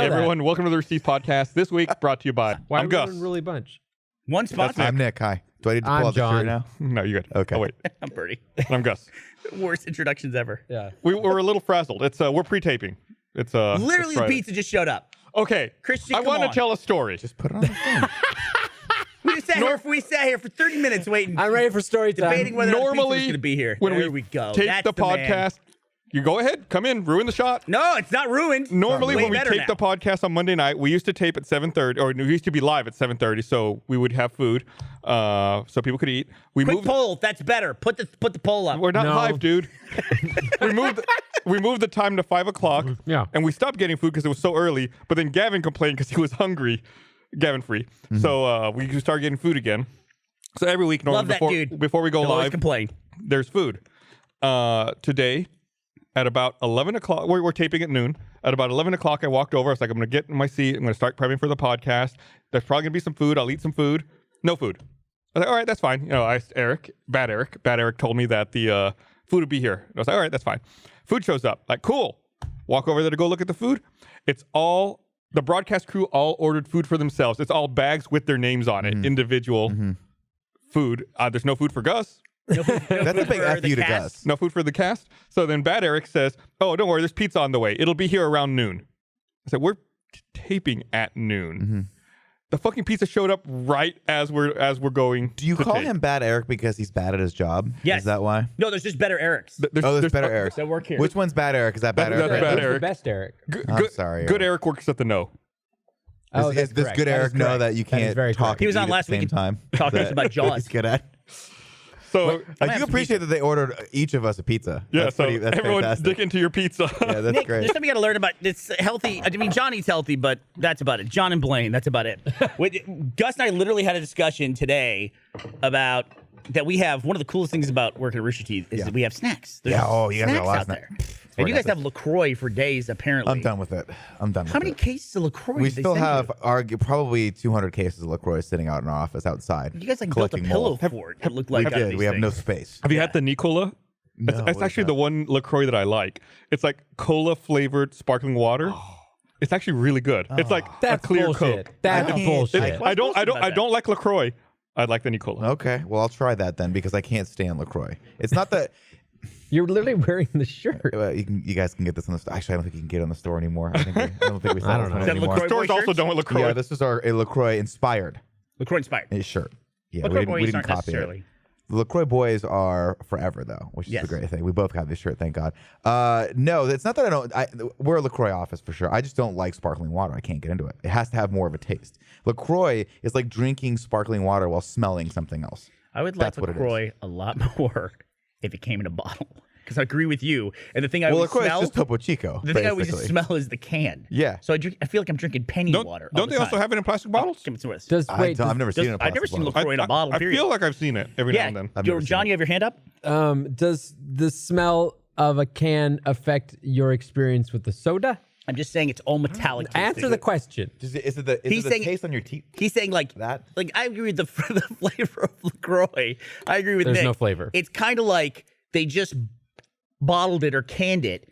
everyone. Welcome to the Rooster Teeth podcast. This week brought to you by I'm Gus. Really bunch. One sponsor. I'm Nick. Hi. Do I need to pull I'm out the John. shirt now? No, you're good. Okay. Oh, wait. I'm Birdie. I'm Gus. Worst introductions ever. Yeah. We're a little frazzled. It's we're pre-taping. It's Literally, it's the Friday. pizza just showed up. Okay. Christian, I come want to on. tell a story. Just put it on the phone. We sat here for 30 minutes waiting. I'm ready for story time. Debating whether Normally, the pizza was going to be here. when there we go. tape That's the man. podcast, you go ahead, come in, ruin the shot. No, it's not ruined. Normally, Way when we better tape now. the podcast on Monday night, we used to tape at 7:30, or we used to be live at 7:30, so we would have food, so people could eat. We Quick moved. poll. That's better. Put the poll up. We're not No. live, dude. we moved the time to 5 o'clock. Yeah. And we stopped getting food because it was so early. But then Gavin complained because he was hungry. Gavin free. So we started getting food again. So every week, Love normally that dude. before we go He'll always live, complain. there's food. Today, at about 11 o'clock, we're taping at noon. At about 11 o'clock, I walked over. I was like, I'm going to get in my seat. I'm going to start prepping for the podcast. There's probably going to be some food. I'll eat some food. No food. I was like, all right, that's fine. You know, I asked Eric. Bad Eric told me that the food would be here. I was like, all right, that's fine. Food shows up. Like, cool. Walk over there to go look at the food. It's all, the broadcast crew all ordered food for themselves. It's all bags with their names on it. Individual food. There's no food for Gus. That's a big F you to Gus. No food for the cast. So then Bad Eric says, oh, don't worry, there's pizza on the way. It'll be here around noon. I said, we're taping at noon. The fucking pizza showed up right as we're going. Do you to call tape. him Bad Eric because he's bad at his job? Yes. Is that why? No, there's just better Erics. There's better Erics. that work here. Which one's Bad Eric? Is that Bad That's Eric? Bad Who's Eric. the best Eric? I'm sorry, Good Eric. Eric works at the no. Oh, Is that's this correct. good That is Eric know correct. that you That is can't very talk correct. He was and on eat last at the week same and time? talked to us about Jaws. He's good at. So I do appreciate that they ordered each of us a pizza. yeah, That's so pretty, that's everyone fantastic. dig into your pizza. Yeah, that's Nick, great. there's something you got to learn about. It's healthy. I mean, John eats healthy, but that's about it. John and Blaine, that's about it. Gus and I literally had a discussion today about that we have one of the coolest things about working at Rooster Teeth is that we have snacks. There's Yeah, oh, you guys got a snacks lot of out snacks. there. And you guys have LaCroix for days, apparently. I'm done with it. I'm done with How many it. cases of LaCroix We did they still send have you? probably 200 cases of LaCroix sitting out in our office outside. You guys like built a collecting pillow mold. fort. It looked like We out of did. these We have no things. space. Have you had the Nicola? No, It's what is actually that? the one LaCroix that I like. It's like cola flavored sparkling water. It's actually really good. It's like That's a clear bullshit. Coke. That's I can't- bullshit. What's bullshit about I that? don't like LaCroix. I like the Nicola. Okay, well I'll try that then because I can't stand LaCroix. It's not that You're literally wearing the shirt. you guys can get this on the store. Actually, I don't think you can get it on the store anymore. I don't think we sell I don't this know. one Is that anymore. LaCroix Stores boy also shirts? don't want LaCroix. Yeah, this is a LaCroix inspired LaCroix inspired. shirt. Yeah, LaCroix we boys didn't aren't copy necessarily. it. The LaCroix boys are forever though, which is Yes. a great thing. We both got this shirt, thank God. No, it's not that I don't. We're a LaCroix office for sure. I just don't like sparkling water. I can't get into it. It has to have more of a taste. LaCroix is like drinking sparkling water while smelling something else. I would like That's what it is. LaCroix a lot more if it came in a bottle. Because I agree with you. And the thing I Well, always LaCroix smell, is just Topo Chico. the thing I always basically. smell is the can. Yeah. So I feel like I'm drinking penny water. Don't they also have it in plastic bottles? Give me some of this. Does wait? I've never seen it in a I've never plastic seen bottle. LaCroix in a bottle, I period. feel like I've seen it every now Yeah. and then. I've never seen John, it. you have your hand up? does the smell of a can affect your experience with the soda? I'm just saying it's all metallic. Answer tasting. the question. Is it the He's saying- taste on your teeth? He's saying like That? Like I agree with the flavor of LaCroix. I agree with There's Nick. no flavor. It's kind of like they just bottled it or canned it,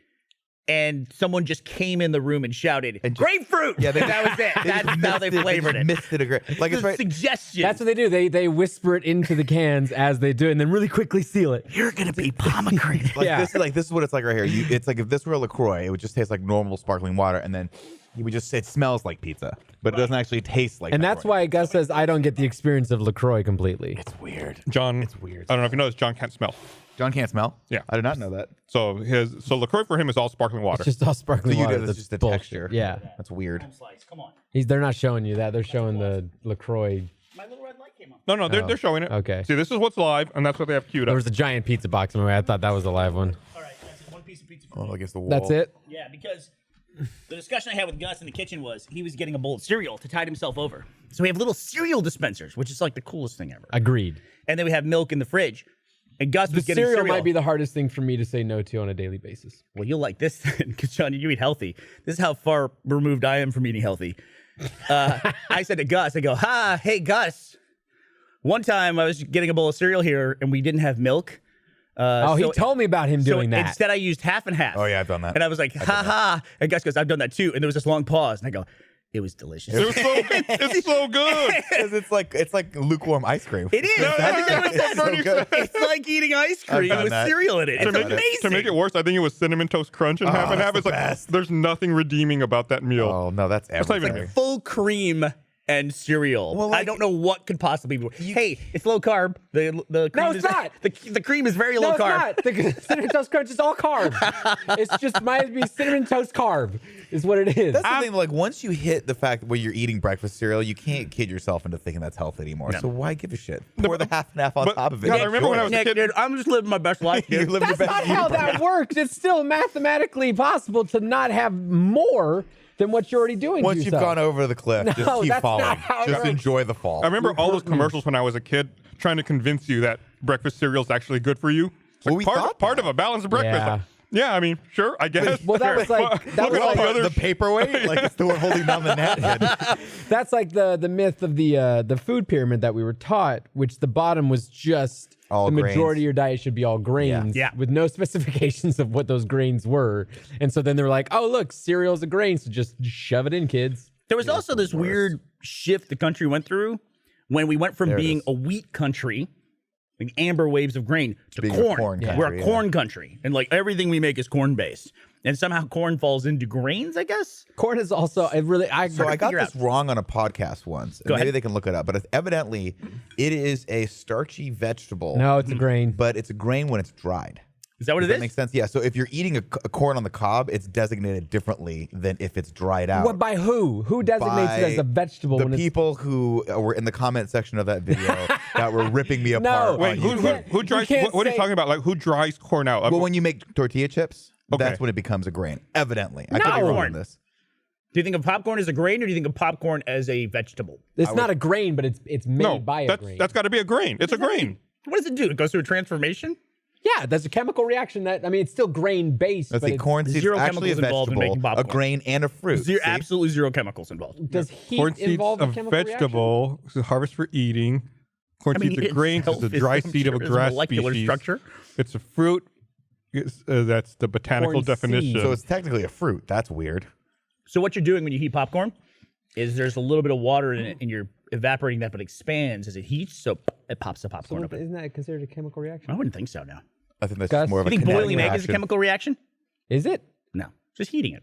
and someone just came in the room and shouted, And just- "Grapefruit!" Yeah, that was it. That's how they flavored it. Missed it. Like it's The right. suggestion. That's what they do. They whisper it into the cans as they do it, and then really quickly seal it. You're gonna be pomegranate. Like Yeah. this is what it's like right here. It's like if this were a LaCroix, it would just taste like normal sparkling water, and then you would just it smells like pizza, but it doesn't actually taste like. And that's LaCroix. why Gus says I don't get the experience of LaCroix completely. It's weird. John, It's weird. I don't know if you noticed, John can't smell. John can't smell. Yeah. I did not know that. So LaCroix for him is all sparkling water. It's just all sparkling So you water. do, it's That's just the bullshit. texture. Yeah. That's weird. Slice. Come on. They're not showing you that. They're showing the LaCroix. My little red light came on. No, they're showing it. Okay. See, this is what's live, and that's what they have queued There up. was a giant pizza box in my way. I thought that was a live one. All right, that's just one piece of pizza. For Oh, me. against the wall. That's it? Yeah, because the discussion I had with Gus in the kitchen was he was getting a bowl of cereal to tide himself over. So we have little cereal dispensers, which is like the coolest thing ever. Agreed. And then we have milk in the fridge. And Gus The was getting cereal might be the hardest thing for me to say no to on a daily basis. Well, you'll like this because John, you eat healthy. This is how far removed I am from eating healthy. I said to Gus, I go, hey Gus. One time I was getting a bowl of cereal here and we didn't have milk. He told me about him doing that. Instead, I used half and half. Oh, yeah, I've done that. And I was like, ha ha. And Gus goes, I've done that too. And there was this long pause. And I go, it was delicious. It was so, it's so good. Because it's like lukewarm ice cream. It is. I think that was It's so good. It's like eating ice I've cream done with that. cereal in it. It's amazing. To make it worse, I think it was cinnamon toast crunch and half and half. that's It's the like best. there's nothing redeeming about that meal. Oh, no, that's not even everything. Full cream and cereal. Well, I like- don't know what could possibly be. Hey, it's low carb. The cream it's is, not. The cream is very No, low it's carb. not. The Cinnamon Toast Crunch is all carb. It's just might be Cinnamon Toast Carb is what it is. That's the thing. Like once you hit the fact where you're eating breakfast cereal, you can't kid yourself into thinking that's healthy anymore. So why give a shit? Pour the half and half on but- top of it. God, I remember when I was a Nick, kid. dude, I'm just living my best life You here. live your That's best not how life. that works. It's still mathematically possible to not have more than what you're already doing. Once to you've yourself. gone over the cliff, just No, keep that's falling. not how it Just works. enjoy the fall. I remember all those commercials when I was a kid trying to convince you that breakfast cereal is actually good for you. It's Well, like we part thought part that. of a balanced breakfast. Yeah. Like, yeah, I mean, sure, I guess. Well, that was like- But that look was at all like- the other the paperweight, like it's the one holding down the napkin. That's like the myth of the food pyramid that we were taught, which the bottom was just All the majority grains. of your diet should be all grains, Yeah. with no specifications of what those grains were. And so then they were like, "Oh, look, cereal's a grain, so just shove it in, kids." There was also this weird shift the country went through when we went from There it being is. a wheat country, like amber waves of grain, to Being a corn. corn We're country, a yeah. corn country. And like everything we make is corn based. And somehow corn falls into grains, I guess. Corn is also it really. So I got figure this wrong on a podcast once. And Go maybe ahead. they can look it up. But evidently, it is a starchy vegetable. No, it's a grain. But it's a grain when it's dried. Is that what Does it that is? make sense? Yeah. So if you're eating a corn on the cob, it's designated differently than if it's dried out. What by who? Who designates it as a vegetable? The when people who were in the comment section of that video that were ripping me apart. Wait, on who YouTube. who dries? can't What are you say- talking about? Like who dries corn out? Well, when you make tortilla chips, Okay. that's when it becomes a grain. Evidently, I No. could be wrong on Corn. this. Do you think of popcorn as a grain or do you think of popcorn as a vegetable? it's not a grain, but it's made no, by a that's grain. got to be a grain. It's a grain. What does it do? It goes through a transformation? Yeah, there's a chemical reaction that it's still grain based. Let's but see, corn seeds zero actually a chemicals involved in vegetable, making a popcorn. grain, and a fruit. Zero, See? absolutely zero chemicals involved. Does heat Corn seeds involve a a chemical reaction? vegetable. It's a harvest for eating. Corn seeds are grains. It's a itself dry is, seed of a I'm sure, is grass molecular species. structure. It's a fruit. That's the botanical Corn seed. definition. So it's technically a fruit. That's weird. So what you're doing when you heat popcorn is there's a little bit of water in it and you're evaporating that, but it expands as it heats, so it pops the popcorn open. Isn't that considered a chemical reaction? I wouldn't think so now. I think that's Gus, just more of You a think kinetic boiling an egg is a reaction. chemical reaction? Is it? No, just heating it.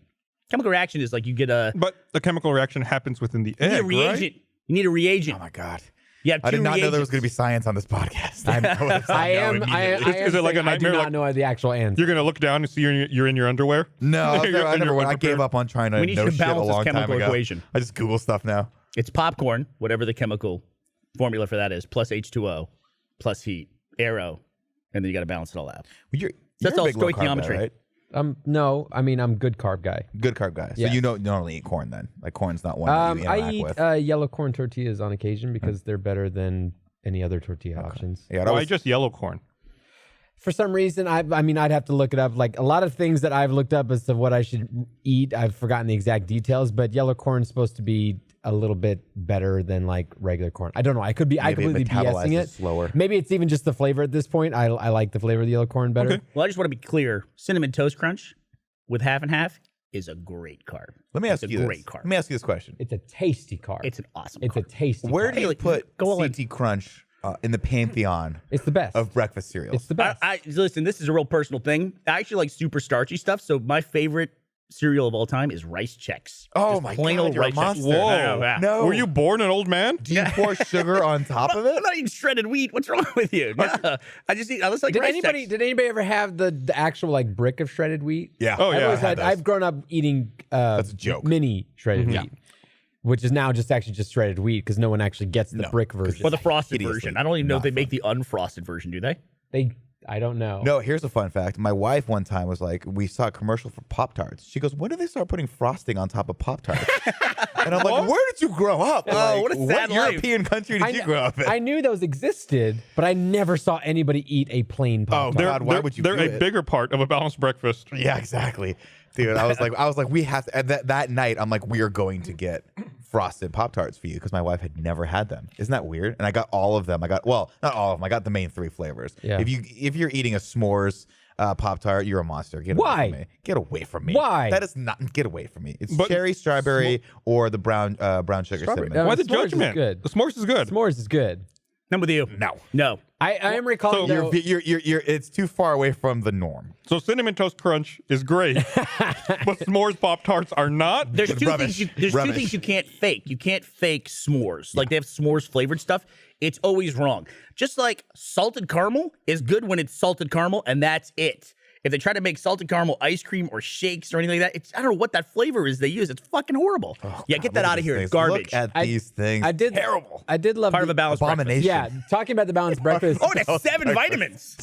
Chemical reaction is like you get a, but the chemical reaction happens within the you need egg, a reagent. right? You need a reagent. Oh my god! You have two I did not know there was reagents. going to be science on this podcast. I am. Is it like a I do nightmare, not like- know the actual answer. You're gonna look down and see you're in your underwear. No, I You're- never you're went. I unprepared. gave up on trying to We need know you to shit a balance this long time chemical ago. equation. I just Google stuff now. It's popcorn, whatever the chemical formula for that is, plus H2O, plus heat, arrow, and then you got to balance it all out. You're That's a all big low carb guy, stoichiometry. right? No, I'm good carb guy. Good carb guy. So Yes. you don't normally eat corn then. Like corn's not one that you I interact eat with. yellow corn tortillas on occasion because they're better than any other tortilla options. Yeah, Why just yellow corn? For some reason, I'd have to look it up. Like a lot of things that I've looked up as to what I should eat, I've forgotten the exact details. But yellow corn is supposed to be a little bit better than like regular corn. I don't know. I could be. I Maybe it completely BSing metabolizes it. slower. Maybe it's even just the flavor at this point. I like the flavor of the yellow corn better. Okay. Well, I just want to be clear. Cinnamon Toast Crunch with half and half is a great carb. Let me ask it's you a this. great carb. Let me ask you this question. It's a tasty carb. It's an awesome It's a carb. tasty. Where carb. do you Like, put go on. CT Crunch in the pantheon It's the best. of breakfast cereals? It's the best. I listen, this is a real personal thing. I actually like super starchy stuff. So my favorite cereal of all time is Rice Chex. Oh Just my plain God, old you're a Rice Chex. monster. Whoa. No. Were you born an old man? Do you pour sugar on top of I'm it? not eating shredded wheat. What's wrong with you? No, I just eat. I just like Did Rice anybody ever have the actual like brick of shredded wheat? Yeah. Oh, I've yeah, always I had had. I've grown up eating. That's a joke. Mini shredded wheat, which is now just shredded wheat because no one actually gets the brick version. Or the frosted Hideously version. I don't even know if they not make the unfrosted version, do they? I don't know. No, here's a fun fact. My wife one time was like, we saw a commercial for Pop-Tarts. She goes, when did they start putting frosting on top of Pop-Tarts? And I'm like, where did you grow up? Oh, Like, what a sad life. European country did you grow up in? I knew those existed, but I never saw anybody eat a plain pop. Oh, God, why would you They're do a it? bigger part of a balanced breakfast. Yeah, exactly. Dude, I was like, we have to, and that night, I'm like, we are going to get frosted Pop-Tarts for you because my wife had never had them. Isn't that weird? And I got all of them. Not all of them. I got the main 3 flavors. Yeah. If you're eating a s'mores Pop-Tart, you're a monster. Get Why? away from me. Get away from me. Why? That is not. Get away from me. It's But cherry, strawberry, or the brown sugar Strawberry. cinnamon. Why the S'mores is judgment? good. The s'mores is good. S'mores is good. I'm with you. No. I am recalling. So though- You're it's too far away from the norm. So Cinnamon Toast Crunch is great, but s'mores Pop-Tarts are not. There's two Rubbish. things. There's two Rubbish. things you can't fake. You can't fake s'mores. Like they have s'mores flavored stuff. It's always wrong. Just like salted caramel is good when it's salted caramel, and that's it. If they try to make salted caramel ice cream or shakes or anything like that, I don't know what that flavor is they use. It's fucking horrible. Get that out of here. It's garbage. Look at these things. I did terrible. I did love Part of the- a balanced breakfast. Abomination. Yeah, talking about the balanced breakfast. Oh, that's 7 vitamins.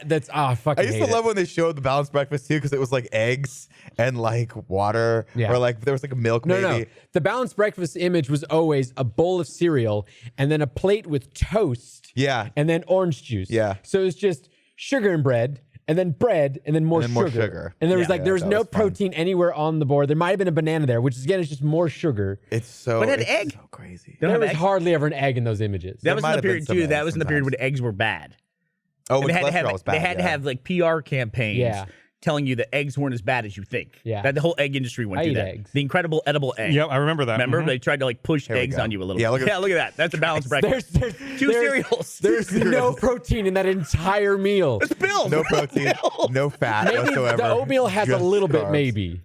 That's I fucking I used hate to love when they showed the balanced breakfast too, because it was like eggs and like water, Yeah. or like there was like a milk No, maybe. no. The balanced breakfast image was always a bowl of cereal and then a plate with toast. Yeah. And then orange juice. Yeah. So it was just sugar and bread and then more And then sugar. more sugar. And there was Yeah. there was That no was fun. protein anywhere on the board. There might have been a banana there, which is again is just more sugar. It's so. But it had it's egg. So crazy. They don't There have was eggs? hardly ever an egg in those images. That was in might the have been period some too. eggs That was in the period sometimes. when eggs were bad. Oh, And with they had to have cholesterol was bad. they had to yeah. have like PR campaigns Yeah. telling you that eggs weren't as bad as you think. Yeah. That the whole egg industry went I through eat that. eggs. The incredible edible egg. Yeah, I remember that. Remember Mhm. they tried to like push we eggs go. on you a little Yeah, bit. look at- Look at that. That's a balanced breakfast. There's Two cereals. There's no protein in that entire meal. It's pills. No protein, no fat Maybe whatsoever. the oatmeal has a Just little bit, carbs. maybe.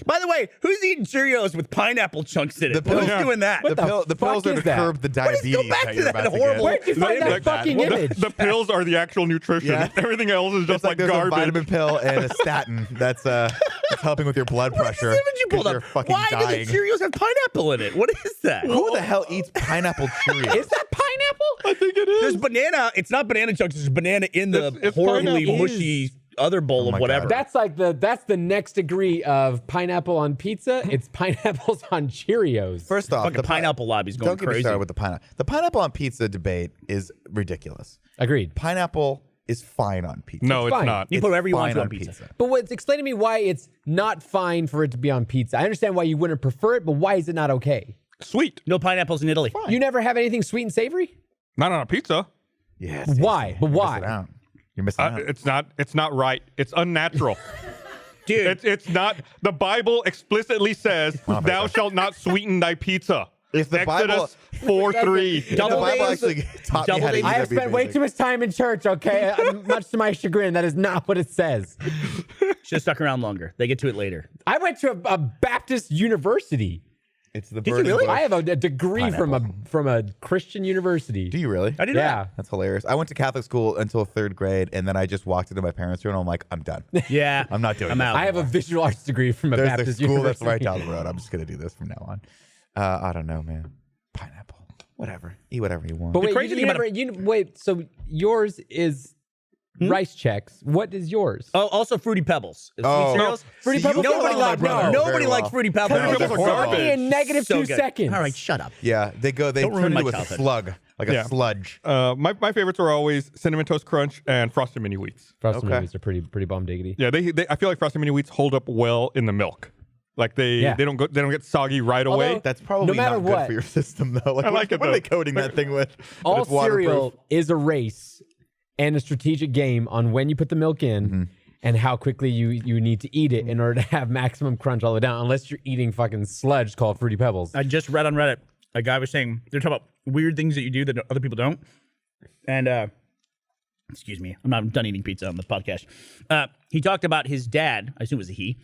By the way, who's eating Cheerios with pineapple chunks in it? The Who's pills- doing that? What The the pills fuck are to is that? curb the What is- diabetes. go back to you're that about to get. horrible- Where'd you find that fucking image? The pills are the actual nutrition. Yeah. Everything else is just It's like there's garbage. a vitamin pill and a statin that's helping with your blood pressure. What image you pulled 'cause you're up? fucking Why dying. do the Cheerios have pineapple in it? What is that? Who the hell eats pineapple Cheerios? Is that pineapple? I think it is. There's banana. It's not banana chunks. There's banana in the It's horribly pineapple. mushy other bowl my of whatever. God. That's the next degree of pineapple on pizza. It's pineapples on Cheerios. First off, Fucking pineapple lobby's going don't get me crazy. started with the pineapple. The pineapple on pizza debate is ridiculous. Agreed. Pineapple is fine on pizza. No, it's fine. not. You put whatever you want fine to on on pizza. But explain to me why it's not fine for it to be on pizza. I understand why you wouldn't prefer it, but why is it not okay? Sweet. No pineapples in Italy. You never have anything sweet and savory? Not on a pizza. Yes. Why? But why? You're missing out. It's not right. It's unnatural. Dude, it's not. The Bible explicitly says, "Thou shalt not sweeten thy pizza." If the Bible- Exodus 4:3. The double Bible days- actually taught me double how to days- eat I have every spent way basic. too much time in church, okay? Much to my chagrin, that is not what it says. should have stuck around longer. They get to it later. I went to a Baptist university. It's the you burning really? bush. I have a degree from a Christian university. Do you really? I didn't know Yeah. that. That's hilarious. I went to Catholic school until 3rd grade, and then I just walked into my parents' room, and I'm like, I'm done. Yeah. I'm not doing I'm this out. I have a visual arts degree from a There's Baptist the school university. that's right down the road. I'm just gonna do this from now on. I don't know, man. Pineapple, whatever. Eat whatever you want. But wait, crazy you thing about never, wait. So yours is rice checks. What is yours? Oh, also Fruity Pebbles. Sweet Oh. cereals. Fruity See, you Pebbles? get Nobody along with my likes- brother no. very Nobody likes well. Fruity Pebbles. Fruity Pebbles are garbage. in negative So 2 good. seconds. All right, shut up. Yeah, they Don't turn ruin my into a childhood. slug, like Yeah. a sludge. My favorites are always Cinnamon Toast Crunch and Frosted Mini Wheats. Frosted Okay. Mini Wheats are pretty bomb diggity. Yeah, they I feel like Frosted Mini Wheats hold up well in the milk. Like they don't get soggy right away. Although- That's probably No matter not good what. for your system, though. Like, I like it, what are they though. coating that thing with? But All it's waterproof. cereal is a race and a strategic game on when you put the milk in and how quickly you need to eat it in order to have maximum crunch all the way down, unless you're eating fucking sludge called Fruity Pebbles. I just read on Reddit, a guy was saying, they're talking about weird things that you do that other people don't. And, excuse me, I'm done eating pizza on the podcast. He talked about his dad, I assume it was a he,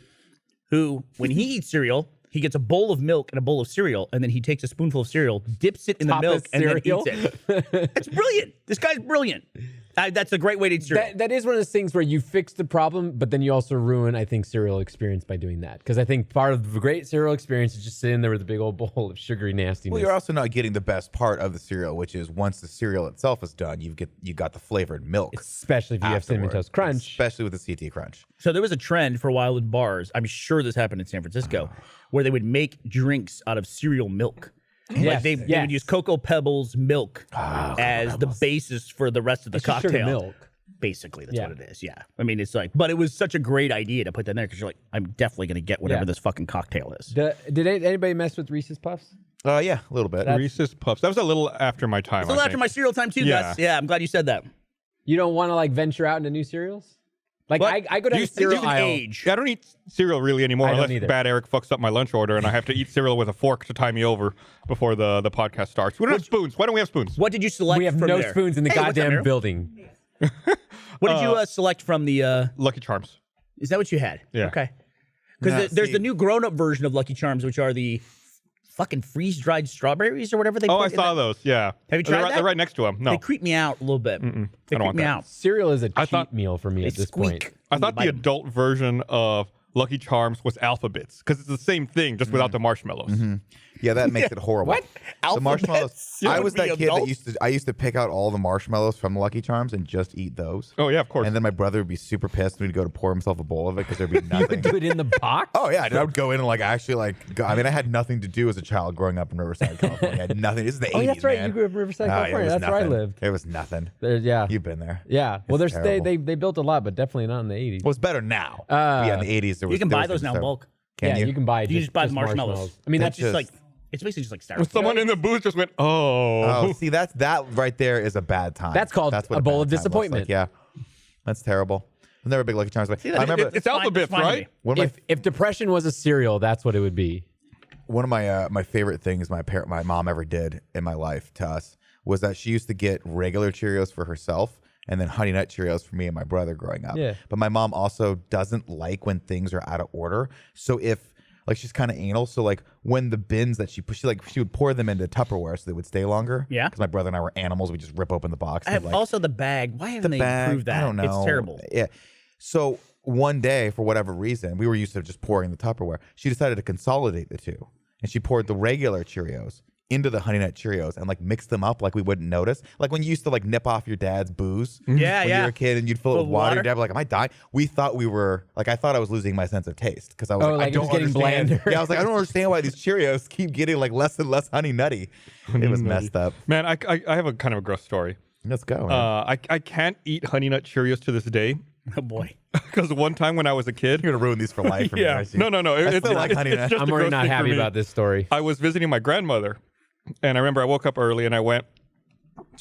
who, when he eats cereal, he gets a bowl of milk and a bowl of cereal, and then he takes a spoonful of cereal, dips it in the Top milk, his and then cereal? eats it. It's brilliant. This guy's brilliant. That's a great way to eat cereal. That is one of those things where you fix the problem, but then you also ruin, I think, cereal experience by doing that. Because I think part of the great cereal experience is just sitting there with a big old bowl of sugary nastiness. Well, you're also not getting the best part of the cereal, which is once the cereal itself is done, you got the flavored milk. Especially if you have Cinnamon afterward, Toast Crunch. especially with the CT Crunch. So there was a trend for a while in bars. I'm sure this happened in San Francisco, where they would make drinks out of cereal milk. Like Yes, they yes. would use Cocoa Pebbles milk as the basis for the rest of the It's just sugar cocktail. milk. Basically, that's Yeah. what it is. Yeah. I mean, it's like, but it was such a great idea to put that in there because you're like, I'm definitely going to get whatever Yeah. this fucking cocktail is. Did anybody mess with Reese's Puffs? Yeah, a little bit. Reese's Puffs. That was a little after my time. It's a little after my cereal time too, Yeah. Gus. Yeah, I'm glad you said that. You don't want to like venture out into new cereals? Like What? I go down the cereal aisle. age. Yeah, I don't eat cereal really anymore I don't unless either. Bad Eric fucks up my lunch order and I have to eat cereal with a fork to tie me over before the podcast starts. We don't have spoons. Why don't we have spoons? What did you select? We have from no there? spoons in the Hey, what's up, goddamn Miro? building. What did you select from the? Lucky Charms. Is that what you had? Yeah. Okay. Because there's the new grown-up version of Lucky Charms, which are the fucking freeze-dried strawberries or whatever they. Oh, put I in saw that. those. Yeah. Have you tried they're, that? They're right next to them. No. They creep me out a little bit. They I don't creep want me that. out. Cereal is a cheat thought- meal for me They at this squeak. point. I thought the adult version of Lucky Charms was Alphabets because it's the same thing, just without the marshmallows. Yeah, that makes it horrible. What? The marshmallows. Alphabets? I You was would be that kid adult? that used to pick out all the marshmallows from the Lucky Charms and just eat those. Oh, yeah, of course. And then my brother would be super pissed when he'd go to pour himself a bowl of it because there'd be You nothing. would do it in the box? Oh yeah, dude, I would go in and like actually like go, I mean I had nothing to do as a child growing up in Riverside, California. I had nothing. This is the 80s. Oh, that's right. Man. You grew up in Riverside, Oh, yeah, it California. was That's where I nothing. lived. It was nothing. Yeah. You've been there. Yeah. Well, It's terrible. they built a lot, but definitely not in the 80s. Well, it's better now. But yeah, in the 80s there was. You can there buy was those things now in that- bulk. Can you you? can buy You just buy the marshmallows. I mean, That's that's just just- like it's basically just like styrofoam. Someone in the booth just went, oh. Oh, see that right there is a bad time. That's called what a bowl bad of time looks disappointment. Like. Yeah, that's terrible. I'm never a big Lucky Charms. But I that- remember It's fine- Alphabets, fine with right? me. one of my if depression was a cereal, that's what it would be. one of my favorite things my mom ever did in my life to us was that she used to get regular Cheerios for herself and then Honey Nut Cheerios for me and my brother growing up. Yeah. But my mom also doesn't like when things are out of order. So if like she's kind of anal, so like when the bins that she would pour them into Tupperware so they would stay longer. Yeah. Because my brother and I were animals, we just rip open the box. I and, have like, also the bag. Why haven't they bag, improved that? I don't know. It's terrible. Yeah. So one day, for whatever reason, we were used to just pouring the Tupperware. She decided to consolidate the two, and she poured the regular Cheerios into the Honey Nut Cheerios and like mixed them up like we wouldn't notice. Like when you used to like nip off your dad's booze Yeah, when you yeah. were a kid and you'd fill it Full with of water. water. Your dad would be like, am I dying? We thought we were like, I thought I was losing my sense of taste because I was Oh, like, like I it don't was getting understand. blander. Yeah, I was like, I don't understand why these Cheerios keep getting like less and less honey nutty. It was messed up. Man, I have a kind of a gross story. Let's go. Man. I can't eat Honey Nut Cheerios to this day Oh boy. because one time when I was a kid. You're gonna ruin these for life. For me, I see. No. I still like Honey Nut. just I'm a already gross not thing for happy me. about this story. I was visiting my grandmother, and I remember I woke up early and I went.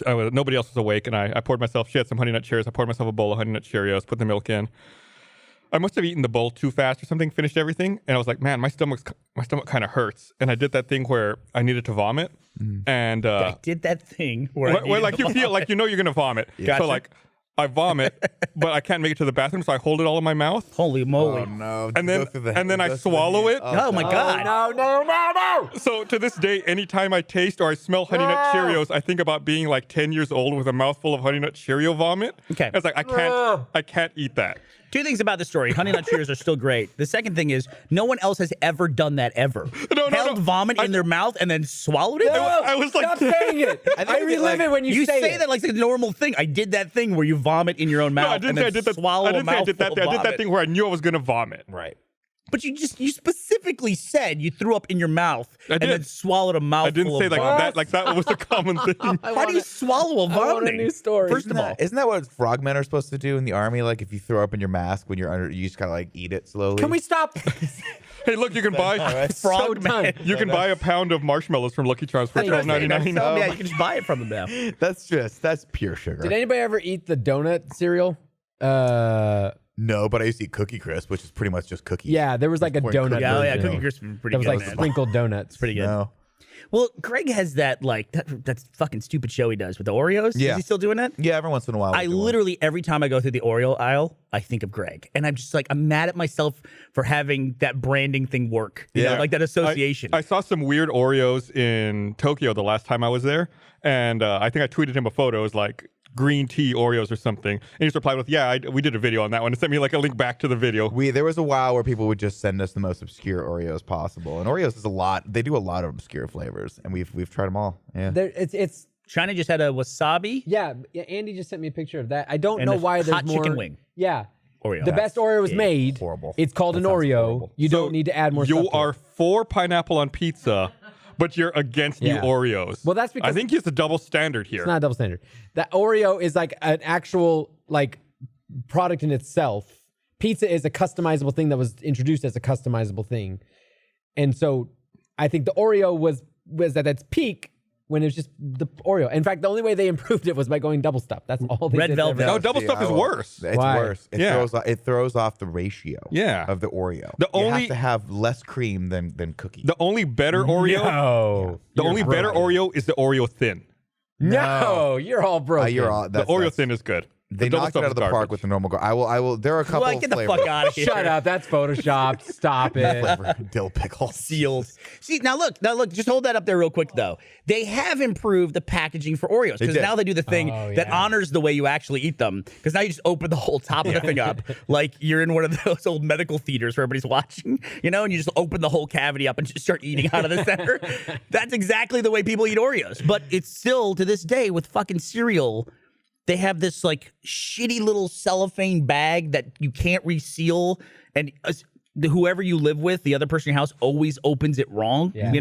Nobody else was awake, and I poured myself. She had some Honey Nut Cheerios. I poured myself a bowl of Honey Nut Cheerios. Put the milk in. I must have eaten the bowl too fast or something. Finished everything, and I was like, "Man, my stomach kind of hurts." And I did that thing where I needed to vomit, and I did that thing where, I where needed like to you feel like you know you're gonna vomit. Gotcha. So like I vomit, but I can't make it to the bathroom, so I hold it all in my mouth, Holy moly. Oh no! and Go then through the- and then I go through the swallow hand. it. Oh my god. No. So to this day, anytime I taste or I smell Honey Nut Cheerios, I think about being like 10 years old with a mouthful of Honey Nut Cheerio vomit. Okay. It's like I can't eat that. Two things about the story. Honey Nut Cheerios are still great. The second thing is no one else has ever done that ever. No, Held vomit in their mouth and then swallowed it. I was like, Stop saying it. I relive it when you, You say say it. that like it's a normal thing. I did that thing where you vomit in your own mouth no, I didn't and say then I did that. swallow I didn't a say I did that. mouthful of I did that vomit. thing where I knew I was gonna vomit. Right. But you specifically said you threw up in your mouth I and did. then swallowed a mouthful I didn't say of like vomit. that. Like that was a common thing. How do you swallow a I want a vomiting? new story. First of all, Isn't that what frogmen are supposed to do in the army? Like if you throw up in your mask when you're under, you just kind of like eat it slowly. Can we stop? Hey, look, you can buy frog done. man. you can buy a pound of marshmallows from Lucky Charms for $12.99. Oh, yeah, you can just buy it from them now. That's pure sugar. Did anybody ever eat the donut cereal? No, but I used to eat Cookie Crisp, which is pretty much just cookies. Yeah, there was like a pouring donut. cookies Yeah, oh, yeah, version Cookie Crisp is pretty that was good. like man. sprinkled donuts. Pretty good. No. Well, Greg has that like that fucking stupid show he does with the Oreos. Yeah. Is he still doing that? Yeah, every once in a while. I literally every time I go through the Oreo aisle, I think of Greg, and I'm just like I'm mad at myself for having that branding thing work. You know, like that association. I saw some weird Oreos in Tokyo the last time I was there, and I think I tweeted him a photo. It was like green tea Oreos or something, and he just replied with, "Yeah, we did a video on that one." And sent me like a link back to the video. There was a while where people would just send us the most obscure Oreos possible, and Oreos is a lot. They do a lot of obscure flavors, and we've tried them all. Yeah. There, it's China just had a wasabi. yeah. Andy just sent me a picture of that. I don't And know a why there's hot more. chicken wing. Yeah. Oreo. The best Oreo was made. horrible. It's called an That sounds Oreo. horrible. You don't need to add more. You stuff to are it. for pineapple on pizza, but you're against Yeah. new Oreos. Well, that's because- I think it's a double standard here. It's not a double standard. That Oreo is like an actual like product in itself. Pizza is a customizable thing that was introduced as a customizable thing, and so I think the Oreo was was at its peak when it was just the Oreo. In fact, the only way they improved it was by going double stuff. That's all they Red did. velvet. No, double stuff is worse. It's Why? worse. It throws off the ratio. Yeah. Of the Oreo. The you only- have to have less cream than cookie. The only better Oreo, No. the You're only better broken. Oreo is the Oreo thin. No, you're all broken. You're all. The Oreo thin is good. They The double knocked it stuff out of is the park garbage. with the normal. I will. There are a couple. Well, of get the flavors. fuck out of here. Shut up. That's photoshopped. Stop it. Flavor dill pickle. Sealed. See, now look. Just hold that up there real quick, though. They have improved the packaging for Oreos because did. now they do the thing Oh, that yeah. honors the way you actually eat them. Because now you just open the whole top of the thing up like you're in one of those old medical theaters where everybody's watching, and you just open the whole cavity up and just start eating out of the center. That's exactly the way people eat Oreos. But it's still, to this day, with fucking cereal, they have this like shitty little cellophane bag that you can't reseal, and whoever you live with, the other person in your house, always opens it wrong. Yeah.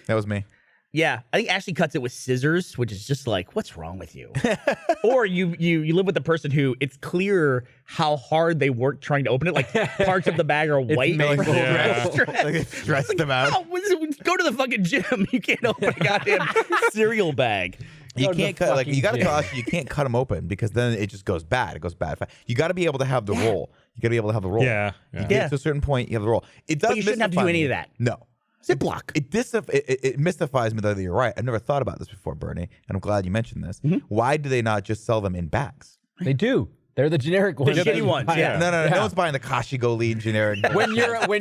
That was me. Yeah, I think Ashley cuts it with scissors, which is just like, what's wrong with you? Or you live with the person who it's clear how hard they work trying to open it. Like parts of the bag are white. mangled. Yeah. Like they stressed them out. Go to the fucking gym. You can't open a goddamn cereal bag. You Go to the can't cut like fucking you got to gym. cut. You can't cut them open because then it just goes bad. It goes bad. You got to be able to have the roll. You got to be able to have the roll. Yeah. You Yeah. get to a certain point, you have the roll. It does. But you shouldn't have to do mystify any me. of that. No. Ziploc. It mystifies me that you're right. I've never thought about this before, Bernie, and I'm glad you mentioned this. Mm-hmm. Why do they not just sell them in bags? They do. They're the generic ones. shitty ones, yeah. No one's buying the Kashigo lean generic. When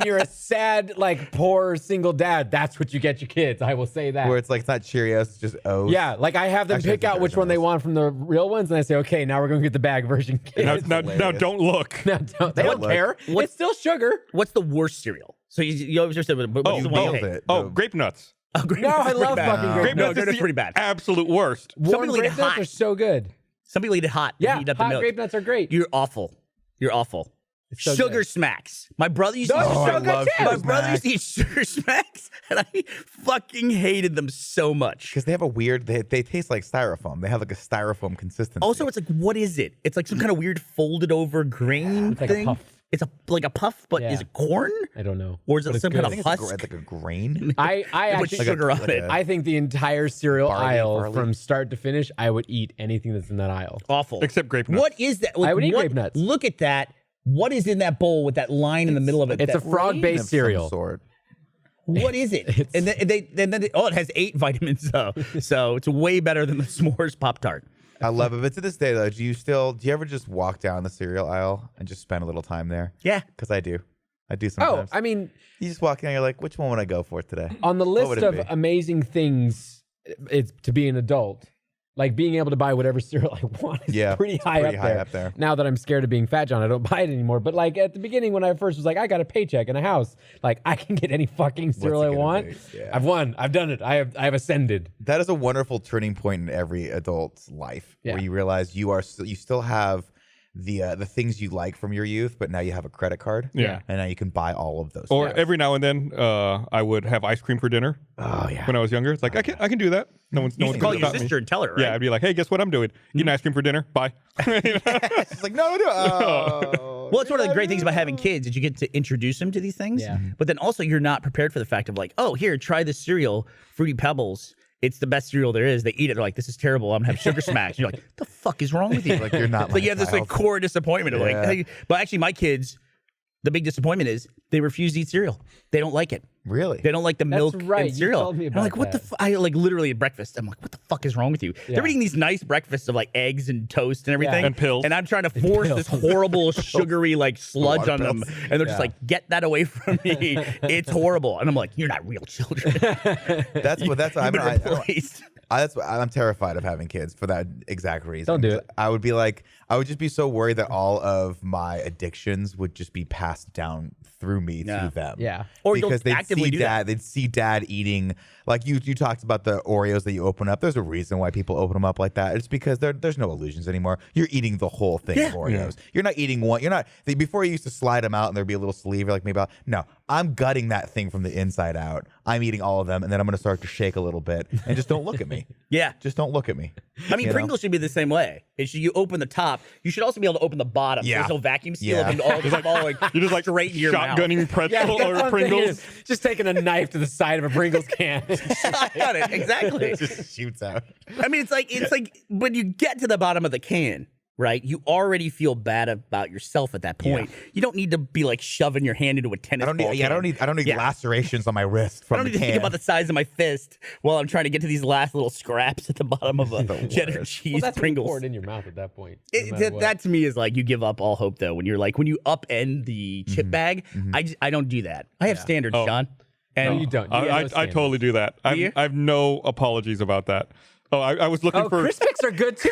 you're a sad, like poor single dad, that's what you get your kids. I will say that. where it's like it's not Cheerios, it's just O's. Yeah, like I have them Actually, I pick think out which there's one they those. want from the real ones, and I say, okay, now we're going to get the bag version. Now, Kids. now hilarious. don't look. They don't look. care. It's still sugar. What's the worst cereal? So you always just said, what's Oh, the one you nailed hate? it. Oh, grape nuts. Oh, grape No, nuts I is pretty love bad. fucking No, grape no, nuts. that's the pretty bad. Absolute worst. Warm leave it grape nuts hot. are so good. Some people eat it hot. Yeah, Heat up the hot milk. grape nuts are great. You're awful. You're awful. so Sugar good. smacks. My brother used to Those eat are so I good love too. My Sugar brother used to Smacks. eat sugar smacks, and I fucking hated them so much. Because they have a weird. They taste like styrofoam. They have like a styrofoam consistency. Also, it's like, what is it? It's like some kind of weird folded over grain It's like a thing. puff. It's like a puff, but Yeah. is it corn? I don't know. Or is it But it's some good. kind I of think it's husk? like a grain. I They put actually, sugar on like it. a- I think the entire cereal Barley, aisle barley. from start to finish, I would eat anything that's in that aisle. Awful. Except grape nuts. What is that? Like, I would eat what- grape nuts. Look at that. What is in that bowl with that line in the middle of it? It's a That- frog-based Of some cereal. sort. What is it? And then it has 8 vitamins though, so it's way better than the s'mores Pop-Tart. I love it. But to this day, though, do you ever just walk down the cereal aisle and just spend a little time there? Yeah. Because I do. I do Oh, sometimes. I mean, You just walk in and you're like, which one would I go for today? on the would list it of be? amazing things, it's to be an adult. Like being able to buy whatever cereal I want is Yeah, pretty, it's high, pretty up high there. up there. Now that I'm scared of being Fat John, I don't buy it anymore. But like at the beginning, when I first was like, I got a paycheck and a house, like I can get any fucking cereal it I gonna want. be? Yeah. I've won. I've done it. I have ascended. That is a wonderful turning point in every adult's life, Yeah. where you realize you still have the things you like from your youth, but now you have a credit card. Yeah. And now you can buy all of those. Or things. every now and then, I would have ice cream for dinner. Oh yeah. When I was younger, it's like I can do that. No one's You should gonna call your stop me. sister and tell her, right? Yeah, I'd be like, hey, guess what I'm doing? Eating ice cream for dinner. Bye. It's like no. Oh. Well, it's one of the great things about having kids is you get to introduce them to these things. Yeah. But then also you're not prepared for the fact of like, oh, here, try this cereal, Fruity Pebbles. It's the best cereal there is. They eat it. They're like, this is terrible. I'm gonna have sugar smacks. You're like, the fuck is wrong with you? Like you're not. So you have this like core disappointment of like, Yeah. hey. But actually, my kids, the big disappointment is they refuse to eat cereal. They don't like it. Really. They don't like the milk right. and You cereal. told me And I'm like, about what the? that. I like literally at breakfast. I'm like, what the fuck is wrong with you? Yeah. They're eating these nice breakfasts of like eggs and toast and everything, And pills. And I'm trying to force this horrible sugary like sludge on them, pills. and they're just like, get that away from me. It's horrible. And I'm like, you're not real children. That's what. That's. You've been I replaced. I'm terrified of having kids for that exact reason. Don't do it. I would be like, I would just be so worried that all of my addictions would just be passed down through me Yeah. to them. Yeah. Or you'll because they'd actively see do that. dad, they'd see dad eating. Like you talked about the Oreos that you open up. There's a reason why people open them up like that. It's because there's no illusions anymore. You're eating the whole thing of Oreos. You're not eating one. You're not. Before you used to slide them out and there'd be a little sleeve. You're like maybe no. I'm gutting that thing from the inside out. I'm eating all of them, and then I'm gonna start to shake a little bit. And just don't look at me. Yeah. Just don't look at me. I mean, You know? Pringles should be the same way. You open the top. top. You should also be able to open the bottom. Yeah. So there's no vacuum seal Yeah. and all just falling You're just like straight in your mouth. shotgunning pretzel that's or what I'm thinking Pringles. is just taking a knife to the side of a Pringles can. I got it. Exactly. It just shoots out. I mean, it's like when you get to the bottom of the can, right? You already feel bad about yourself at that point. You don't need to be like shoving your hand into a tennis I don't need. ball Yeah, I don't need Yeah. lacerations on my wrist from I don't the need to can. think about the size of my fist while I'm trying to get to these last little scraps at the bottom of a cheddar worst. cheese Well, that's Pringles. poured in your mouth at that point. no matter what. That to me is like you give up all hope though when you're like when you upend the chip bag. I don't do that. I have standards, Oh. Sean. And No, you don't. I totally do that. you? I have no apologies about that. Oh, I was looking Oh, for. Crispix are good too.